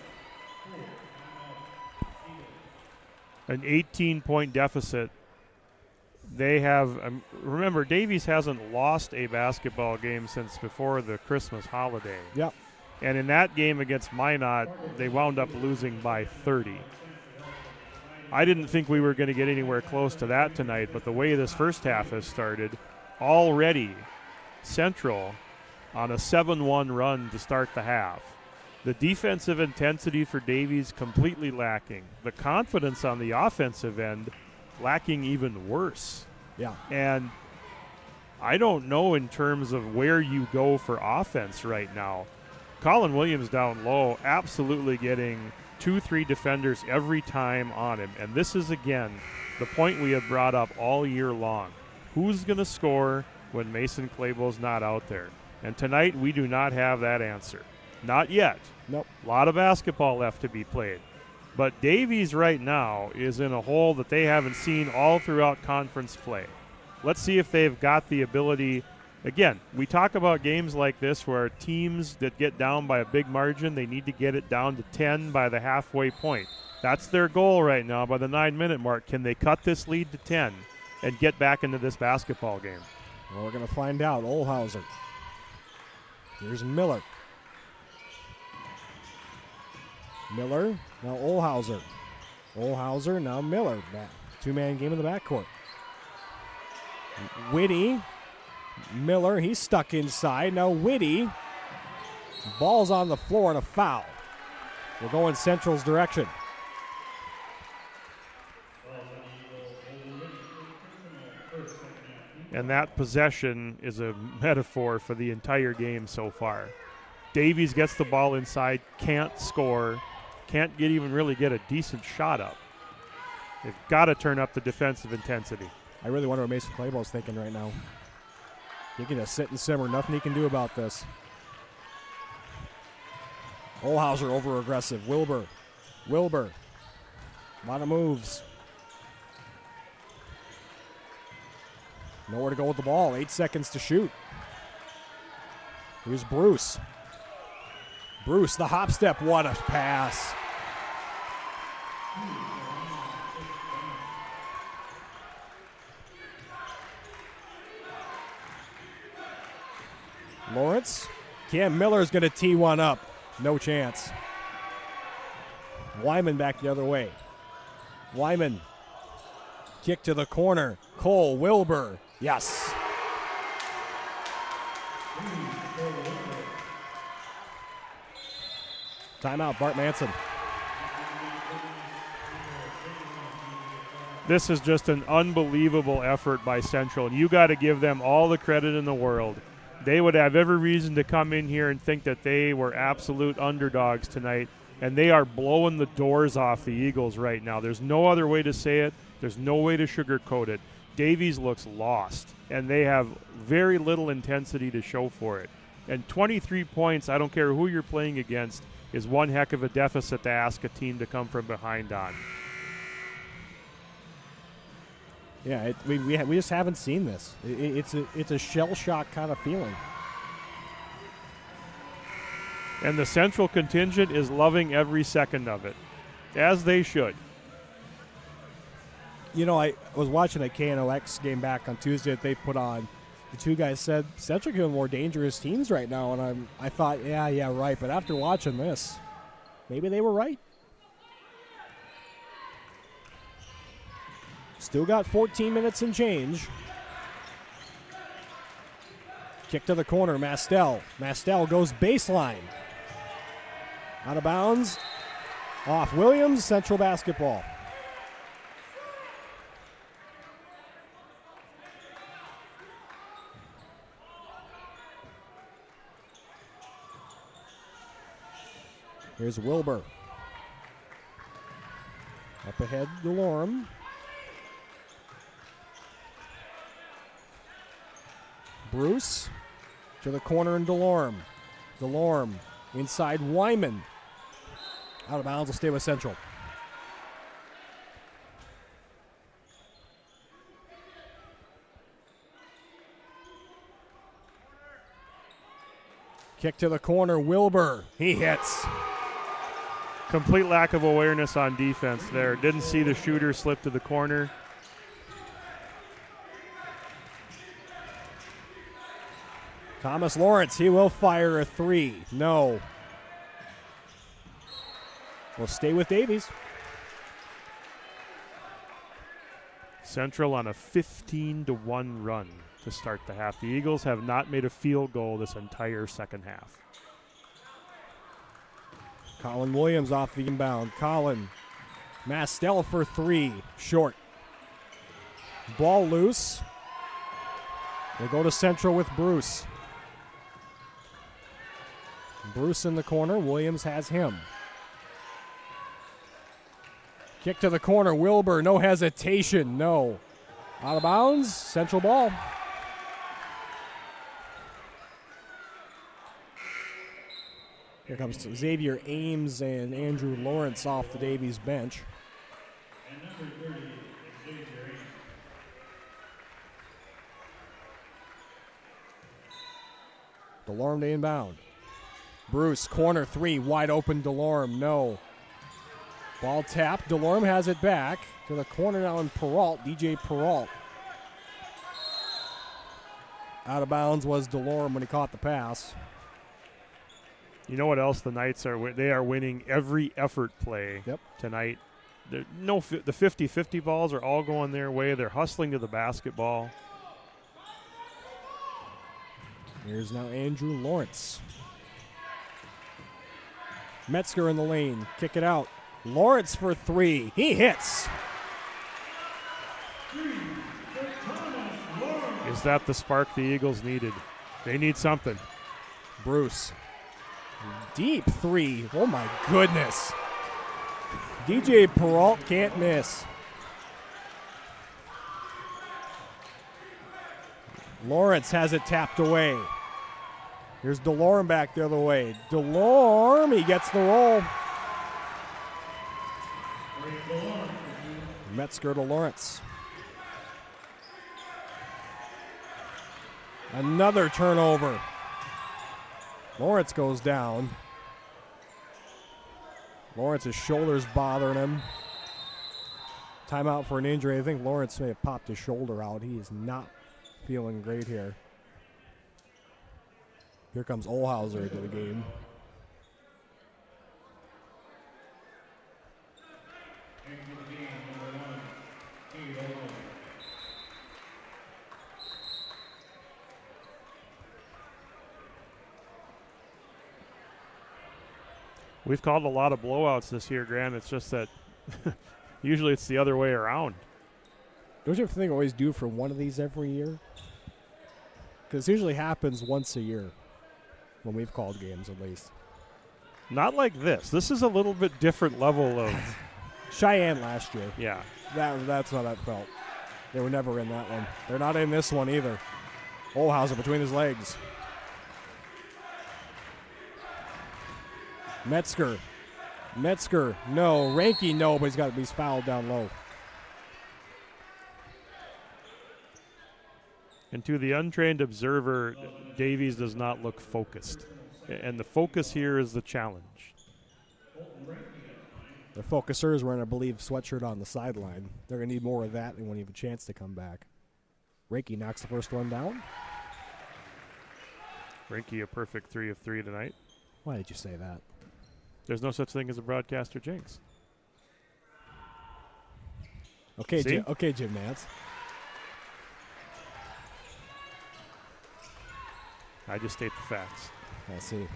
An 18-point deficit They have, remember, Davies hasn't lost a basketball game since before the Christmas holiday. Yep. And in that game against Minot, they wound up losing by 30. I didn't think we were going to get anywhere close to that tonight, but the way this first half has started, already Central on a 7-1 run to start the half. The defensive intensity for Davies completely lacking. The confidence on the offensive end lacking even worse. Yeah. And I don't know in terms of where you go for offense right now. Colin Williams down low, absolutely getting 2-3 defenders every time on him. And this is, again, the point we have brought up all year long. Who's going to score when Mason Claypool's not out there? And tonight we do not have that answer. Not yet. Nope. A lot of basketball left to be played. But Davies right now is in a hole that they haven't seen all throughout conference play. Let's see if they've got the ability. Again, we talk about games like this where teams that get down by a big margin, they need to get it down to 10 by the halfway point. That's their goal right now by the 9-minute mark. Can they cut this lead to 10 and get back into this basketball game? Well, we're going to find out. Olhauser. Here's Miller. Miller, now Olhauser. Olhauser, now Miller. Two-man game in the backcourt. Whitty. Miller, he's stuck inside. Now Whitty. Ball's on the floor and a foul. We're going Central's direction. And that possession is a metaphor for the entire game so far. Davies gets the ball inside, can't score, can't even really get a decent shot up. They've got to turn up the defensive intensity. I really wonder what Mason Claypool's thinking right now. He can just sit and simmer. Nothing he can do about this. Olhauser over-aggressive. Wilbur. A lot of moves. Nowhere to go with the ball. 8 seconds to shoot. Here's Bruce. Bruce, the hop step. What a pass. Lawrence. Cam Miller's going to tee one up. No chance. Wyman back the other way. Wyman. Kick to the corner. Cole Wilbur. Yes. Timeout, Bart Manson. This is just an unbelievable effort by Central, and you got to give them all the credit in the world. They would have every reason to come in here and think that they were absolute underdogs tonight, and they are blowing the doors off the Eagles right now. There's no other way to say it. There's no way to sugarcoat it. Davies looks lost, and they have very little intensity to show for it. And 23 points, I don't care who you're playing against, is one heck of a deficit to ask a team to come from behind on. Yeah, we just haven't seen this. It's a shell shock kind of feeling. And the Central contingent is loving every second of it, as they should. You know, I was watching a KNOX game back on Tuesday that they put on. The two guys said Central are more dangerous teams right now, and I thought, yeah, right. But after watching this, maybe they were right. Still got 14 minutes and change. Kick to the corner, Mastel. Mastel goes baseline. Out of bounds. Off Williams, Central basketball. Here's Wilbur. Up ahead, DeLorme. Bruce to the corner and DeLorme. DeLorme inside Wyman. Out of bounds will stay with Central. Kick to the corner, Wilbur. He hits. Complete lack of awareness on defense there. Didn't see the shooter slip to the corner. Thomas Lawrence, he will fire a three. No. We'll stay with Davies. Central on a 15-1 run to start the half. The Eagles have not made a field goal this entire second half. Colin Williams off the inbound. Colin. Mastel for three. Short. Ball loose. We'll go to Central with Bruce. Bruce in the corner. Williams has him. Kick to the corner. Wilbur, no hesitation. No. Out of bounds. Central ball. Here comes Xavier Ames and Andrew Lawrence off the Davies bench. And number 30 is Xavier Ames. DeLorme to inbound. Bruce, corner three, wide open DeLorme, no. Ball tap, DeLorme has it back to the corner now in Peralt, DJ Peralt. Out of bounds was DeLorme when he caught the pass. You know what else the Knights are? They are winning every effort play tonight. The 50-50 balls are all going their way. They're hustling to the basketball. Here's now Andrew Lawrence. Metzger in the lane, kick it out. Lawrence for three, he hits. Is that the spark the Eagles needed? They need something. Bruce. Deep three. Oh my goodness. DJ Peralt can't miss. Lawrence has it tapped away. Here's DeLorme back the other way. DeLorme, he gets the roll. Metzger to Lawrence. Another turnover. Lawrence goes down. Lawrence's shoulder's bothering him. Timeout for an injury. I think Lawrence may have popped his shoulder out. He is not feeling great here. Here comes Olhauser into the game. We've called a lot of blowouts this year, Grant. It's just that usually it's the other way around. Don't you think always do for one of these every year? Because it usually happens once a year when we've called games, at least. Not like this. This is a little bit different level of... Cheyenne last year. Yeah. That's how that felt. They were never in that one. They're not in this one either. Olhauser between his legs. Metzger, no. Ranky, no, but he's fouled down low. And to the untrained observer, Davies does not look focused. And the focus here is the challenge. The focusers wearing, I believe, sweatshirt on the sideline. They're going to need more of that when you have a chance to come back. Ranky knocks the first one down. Ranky a perfect 3 of 3 tonight. Why did you say that? There's no such thing as a broadcaster jinx. Okay, Jim Nance. I just state the facts. I see.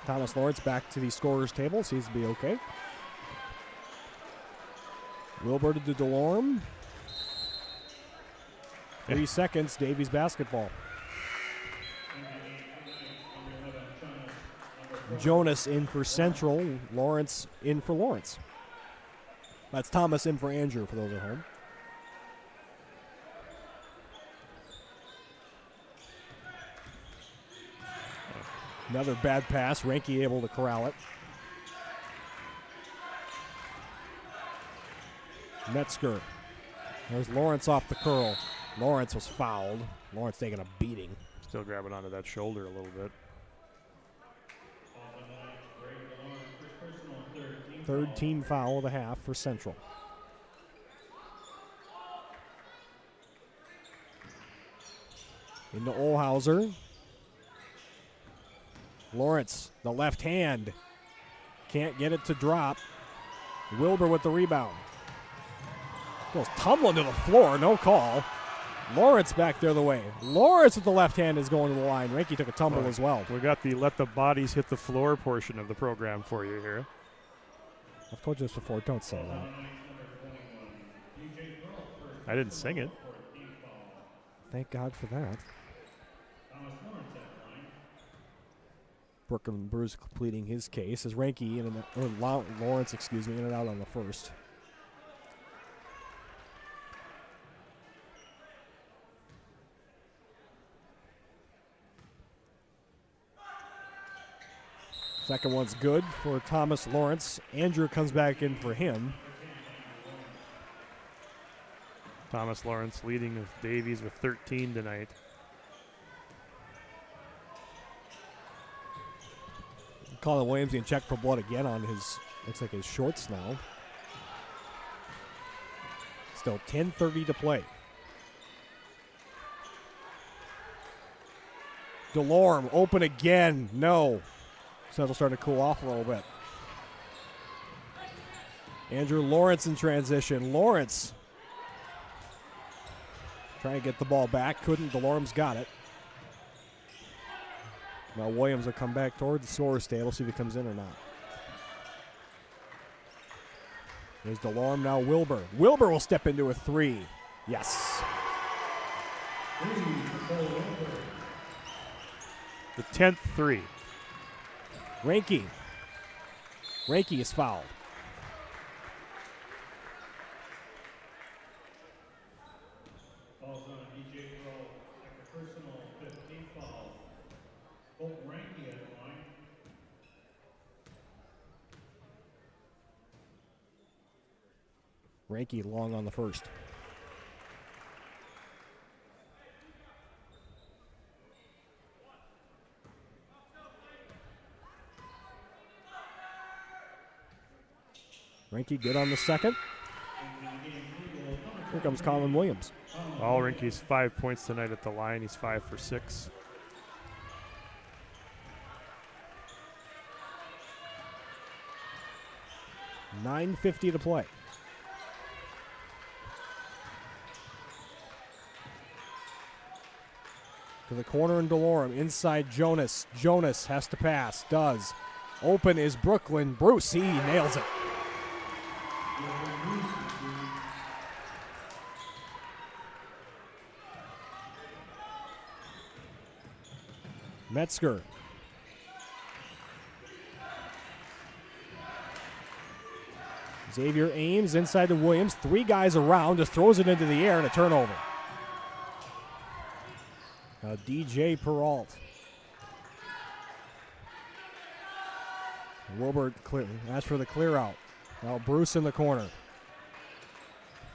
Thomas Lawrence back to the scorer's table. Seems to be okay. Wilbur to DeLorme. 3 seconds, Davies basketball. Jonas in for Central. Lawrence in for Lawrence. That's Thomas in for Andrew for those at home. Another bad pass. Ranky able to corral it. Metzger. There's Lawrence off the curl. Lawrence was fouled. Lawrence taking a beating. Still grabbing onto that shoulder a little bit. Third team foul of the half for Central. Into Olhauser. Lawrence, the left hand. Can't get it to drop. Wilbur with the rebound. Goes tumbling to the floor, no call. Lawrence back the other way. Lawrence with the left hand is going to the line. Ranky took a tumble as well. We got the let the bodies hit the floor portion of the program for you here. I've told you this before, don't say that. I didn't sing it. Thank God for that. Brooklyn Bruce completing his case as Ranky in and or Lawrence, excuse me, in and out on the first. Second one's good for Thomas Lawrence. Andrew comes back in for him. Thomas Lawrence leading with Davies with 13 tonight. Colin Williams getting checked for blood again on his, looks like his shorts now. Still 10:30 to play. DeLorme open again. No. So it'll start to cool off a little bit. Andrew Lawrence in transition. Lawrence trying to get the ball back. Couldn't. DeLorme's got it. Now Williams will come back toward the scorer's table, see if he comes in or not. There's DeLorme, now Wilbur. Wilbur will step into a three. Yes. The 10th three. Ranky. Ranky is fouled. Falls on DJ Pearl after personal 15th foul. Both Ranky at the line. Ranky long on the first. Ranky good on the second. Here comes Colin Williams. All Rinky's 5 points tonight at the line. He's 5 for 6. $9:50 to play. To the corner in DeLorme. Inside Jonas. Jonas has to pass. Does. Open is Brooklyn. Bruce, he nails it. Metzger. Xavier Ames inside to Williams. 3 guys around, just throws it into the air and a turnover. Now DJ Peralt. Wilbur asks for the clear out. Now Bruce in the corner.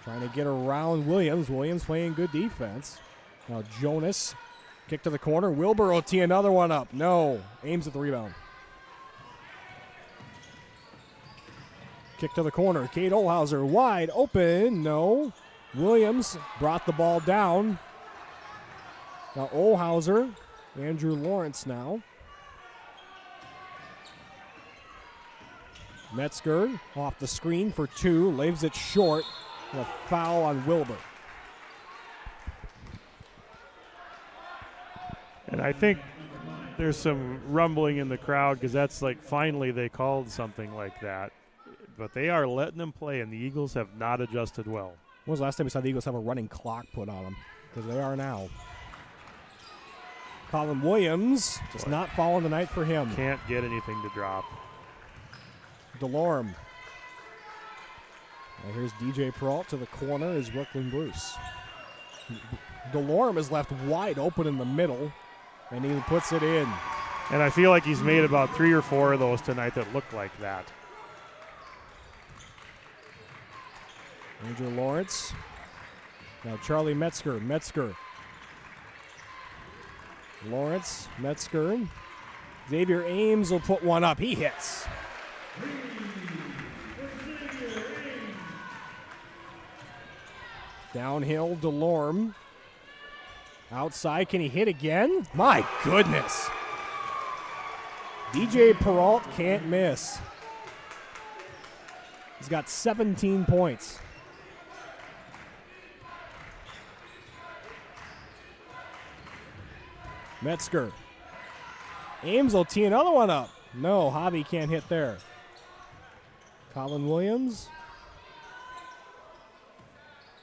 Trying to get around Williams. Williams playing good defense. Now Jonas. Kick to the corner. Wilbur will tee another one up. No. Ames at the rebound. Kick to the corner. Kate Olhauser wide open. No. Williams brought the ball down. Now Olhauser. Andrew Lawrence now. Metzger off the screen for 2. Leaves it short. And a foul on Wilbur. And I think there's some rumbling in the crowd because that's like finally they called something like that. But they are letting them play, and the Eagles have not adjusted well. When was the last time we saw the Eagles have a running clock put on them? Because they are now. Colin Williams just not falling tonight for him. Can't get anything to drop. DeLorme. Now here's DJ Peralt to the corner is Brooklyn Bruce. DeLorme is left wide open in the middle, and he puts it in. And I feel like he's made about 3 or 4 of those tonight that look like that. Andrew Lawrence. Now Charlie Metzger. Metzger. Lawrence. Metzger. Xavier Ames will put one up. He hits. Downhill, DeLorme. Outside, can he hit again? My goodness. DJ Peralt can't miss. He's got 17 points. Metzger. Ames will tee another one up. No, Ave can't hit there. Colin Williams.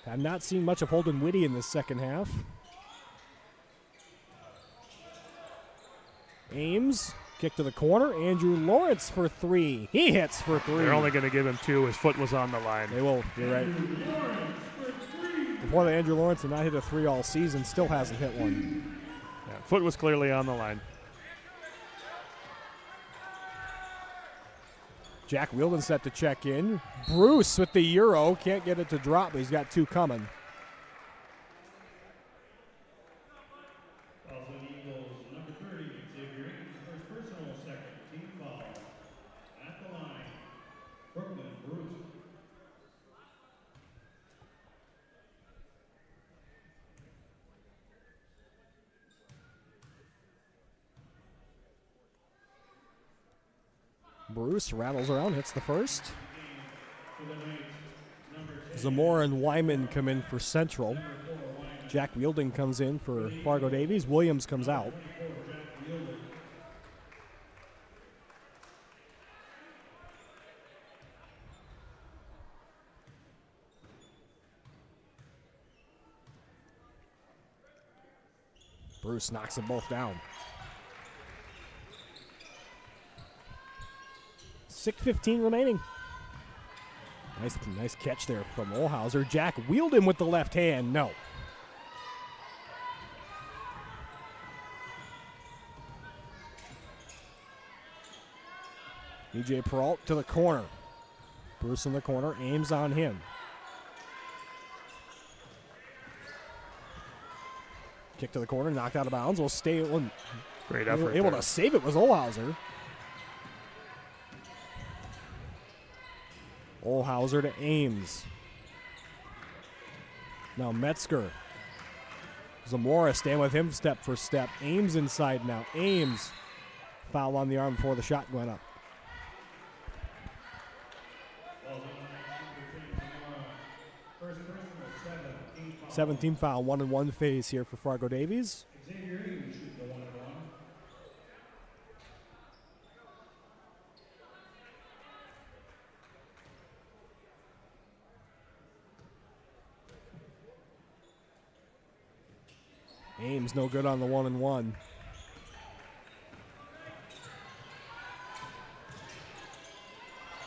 I've not seen much of Holden Whitty in this second half. Ames, kick to the corner. Andrew Lawrence for three. He hits for three. They're only going to give him two. His foot was on the line. They will, you're right. Before that, Andrew Lawrence had not hit a three all season, still hasn't hit one. Yeah, foot was clearly on the line. Jack Wielden set to check in. Bruce with the Euro. Can't get it to drop, but he's got two coming. Ave Eagles, number 30, Xavier Ames, first personal, second team foul. At the line, Brooklyn Bruce. Bruce rattles around, hits the first. Zamora and Wyman come in for Central. Jack Wielding comes in for Fargo Davies. Williams comes out. Bruce knocks them both down. 6:15 remaining. Nice catch there from Olhauser. Jack wheeled him with the left hand. No. DJ Peralt to the corner. Bruce in the corner. Ames on him. Kick to the corner. Knocked out of bounds. Will stay. Great effort. Able to save it was Olhauser. Olhauser to Ames. Now Metzger. Zamora staying with him step for step. Ames inside now. Ames foul on the arm before the shot went up. 17 foul, 1-1 phase here for Fargo Davies. Xavier Ames should go 1-1. Ames no good on the 1-1.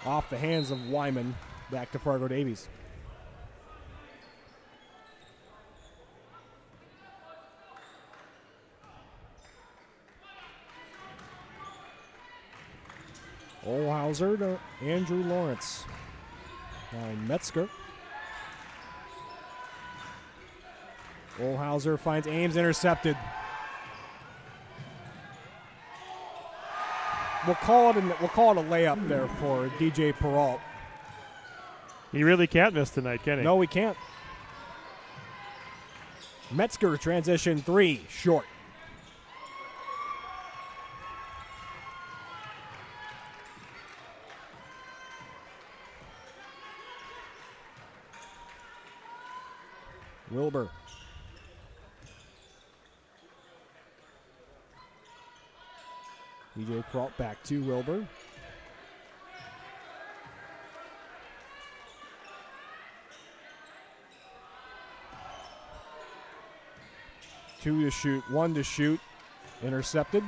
Off the hands of Wyman, back to Fargo Davies. Olhauser to Andrew Lawrence. Now Metzger. Olhauser finds Ames intercepted. We'll call it a layup there for DJ Peralt. He really can't miss tonight, can he? No, we can't. Metzger transition three, short. Wilbur. DJ Peralt back to Wilbur. Two to shoot, one to shoot. Intercepted.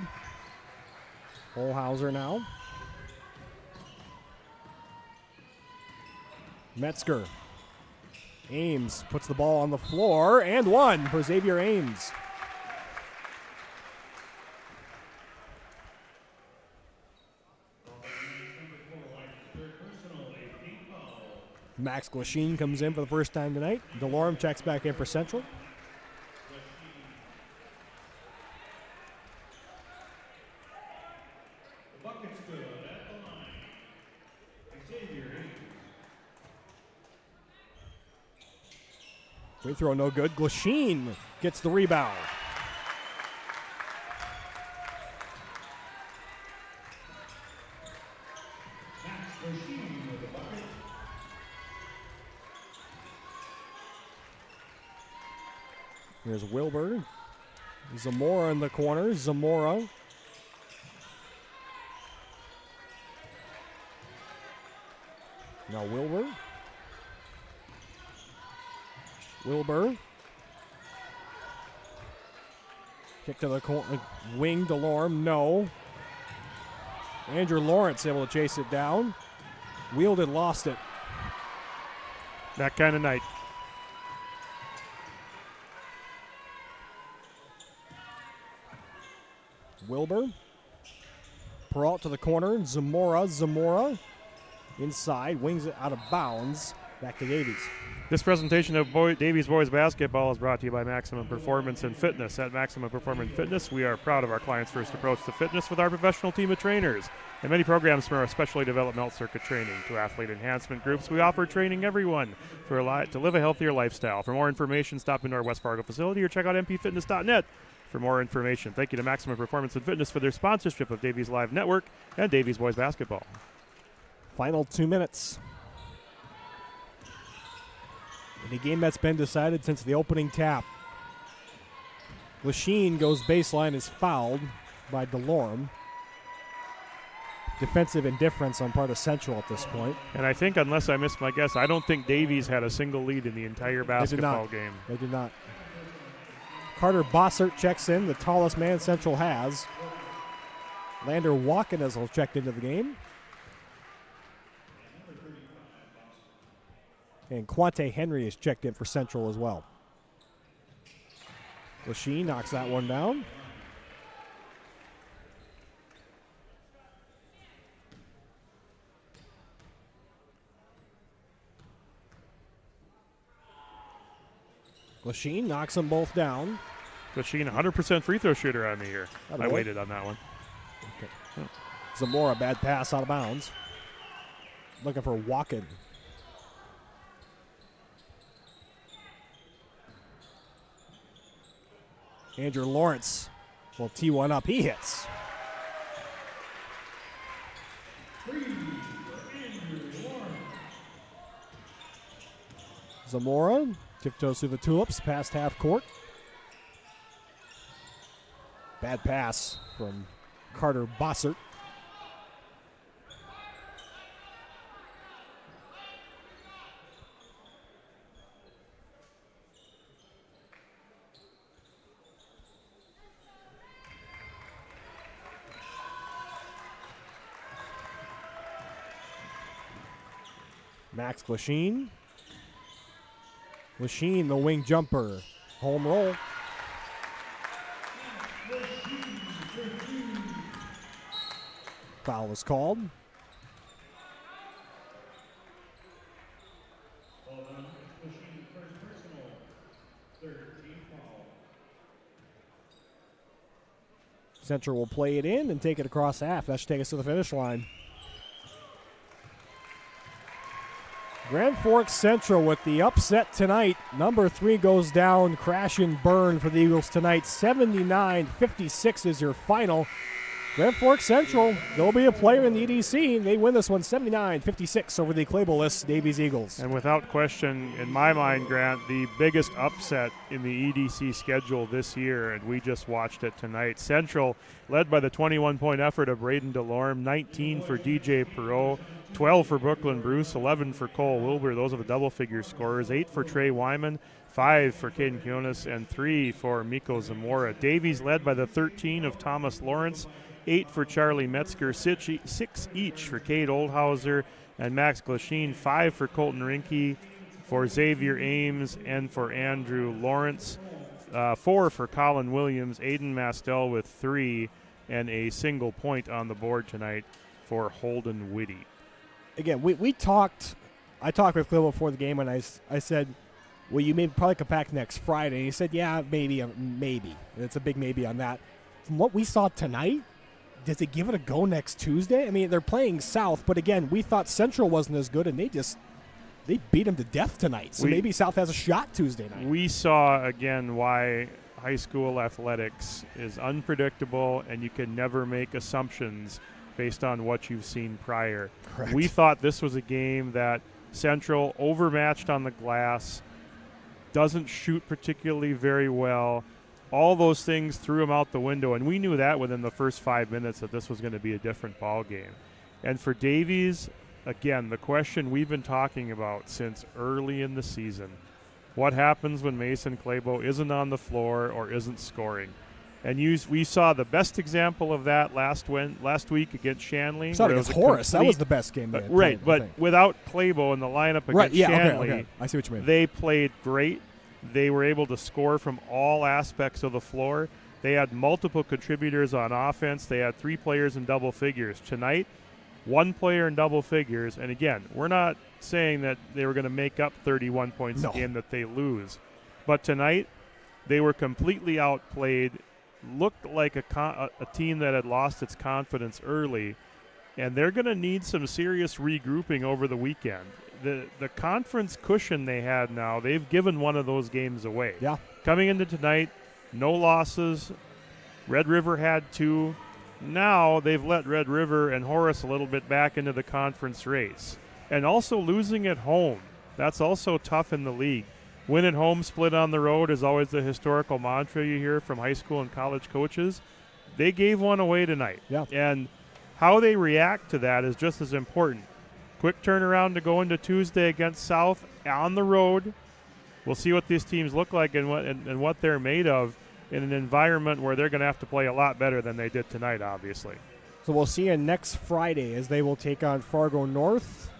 Olhauser now. Metzger. Ames puts the ball on the floor, and one for Xavier Ames. Max Glasheen comes in for the first time tonight. DeLorme checks back in for Central. The bucket's good at the line. Xavier Ames. Free throw no good. Glasheen gets the rebound. Here's Wilbur. Zamora in the corner. Zamora. Now Wilbur. Wilbur. Kick to the corner. Wing DeLorme. No. Andrew Lawrence able to chase it down. Wielded, lost it. That kind of night. Wilbur. Peralt to the corner. Zamora. Inside. Wings it out of bounds. Back to Davies. This presentation of Davies Boys Basketball is brought to you by Maximum Performance and Fitness. At Maximum Performance and Fitness, we are proud of our clients' first approach to fitness with our professional team of trainers and many programs from our specially developed melt circuit training to athlete enhancement groups. We offer training everyone to live a healthier lifestyle. For more information, stop into our West Fargo facility or check out mpfitness.net for more information. Thank you to Maximum Performance and Fitness for their sponsorship of Davies Live Network and Davies Boys Basketball. Final 2 minutes. In a game that's been decided since the opening tap. Lachine goes baseline, is fouled by DeLorme. Defensive indifference on part of Central at this point. And I think, unless I missed my guess, I don't think Davies had a single lead in the entire basketball game. They did not. Carter Bossert checks in, the tallest man Central has. Lander Walken will checked into the game. And Quante Henry is checked in for Central as well. Lachine knocks that one down. Lachine knocks them both down. Lachine, 100% free throw shooter on the year. I way. waited on that one. Okay. Zamora, bad pass out of bounds. Looking for Walken. Andrew Lawrence will tee one up. He hits. Zamora tiptoes through the tulips past half court. Bad pass from Carter Bossert. Max Lachine. Lachine, the wing jumper. Home roll. Foul is called. Central will play it in and take it across half. That should take us to the finish line. Grand Forks Central with the upset tonight. Number 3 goes down, crash and burn for the Eagles tonight. 79-56 is your final. Grand Forks Central, they'll be a player in the EDC. They win this one 79-56 over the Clayville Davies Eagles. And without question, in my mind, Grant, the biggest upset in the EDC schedule this year, and we just watched it tonight. Central, led by the 21-point effort of Braden DeLorme, 19 for DJ Perot, 12 for Brooklyn Bruce, 11 for Cole Wilbur. Those are the double-figure scorers. 8 for Trey Wyman, 5 for Caden Kionis, and 3 for Miko Zamora. Davies led by the 13 of Thomas Lawrence, 8 for Charlie Metzger, 6 each for Cade Oldhauser and Max Glasheen, 5 for Colton Rinke, for Xavier Ames, and for Andrew Lawrence, 4 for Colin Williams, Aiden Mastel with 3, and a single point on the board tonight for Holden Whitty. Again, I talked with Clill before the game, and I said, well, you may probably come back next Friday. And he said, yeah, maybe. It's a big maybe on that. From what we saw tonight, does it give it a go next Tuesday? I mean, they're playing South, but again, we thought Central wasn't as good, and they beat them to death tonight. So maybe South has a shot Tuesday night. We saw, again, why high school athletics is unpredictable, and you can never make assumptions based on what you've seen prior. Correct. We thought this was a game that Central overmatched on the glass, doesn't shoot particularly very well. All those things threw him out the window, and we knew that within the first 5 minutes that this was going to be a different ball game. And for Davies, again, the question we've been talking about since early in the season, what happens when Mason Clabo isn't on the floor or isn't scoring? And we saw the best example of that last week against Shanley. It's not against Horace. That was the best game they had right, played, but without Clabo in the lineup against Shanley, okay. I see what you mean. They played great. They were able to score from all aspects of the floor. They had multiple contributors on offense. They had 3 players in double figures. Tonight, 1 player in double figures. And again, we're not saying that they were going to make up 31 points a game that they lose. But tonight, they were completely outplayed, looked like a team that had lost its confidence early, and they're going to need some serious regrouping over the weekend. The conference cushion they had now, they've given one of those games away. Yeah. Coming into tonight, no losses. Red River had 2. Now they've let Red River and Horace a little bit back into the conference race. And also losing at home. That's also tough in the league. Win at home, split on the road is always the historical mantra you hear from high school and college coaches. They gave one away tonight. Yeah. And how they react to that is just as important. Quick turnaround to go into Tuesday against South on the road. We'll see what these teams look like and what they're made of in an environment where they're going to have to play a lot better than they did tonight, obviously. So we'll see you next Friday as they will take on Fargo North.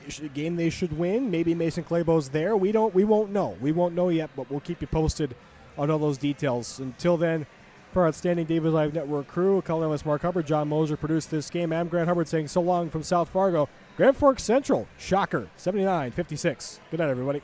A game they should win. Maybe Mason Clabo's there. We won't know. We won't know yet, but we'll keep you posted on all those details. Until then, for our outstanding Davies Live Network crew, color analyst Mark Hubbard, John Muser produced this game. I'm Grant Hubbard saying so long from South Fargo. Grand Forks Central, shocker, 79-56. Good night, everybody.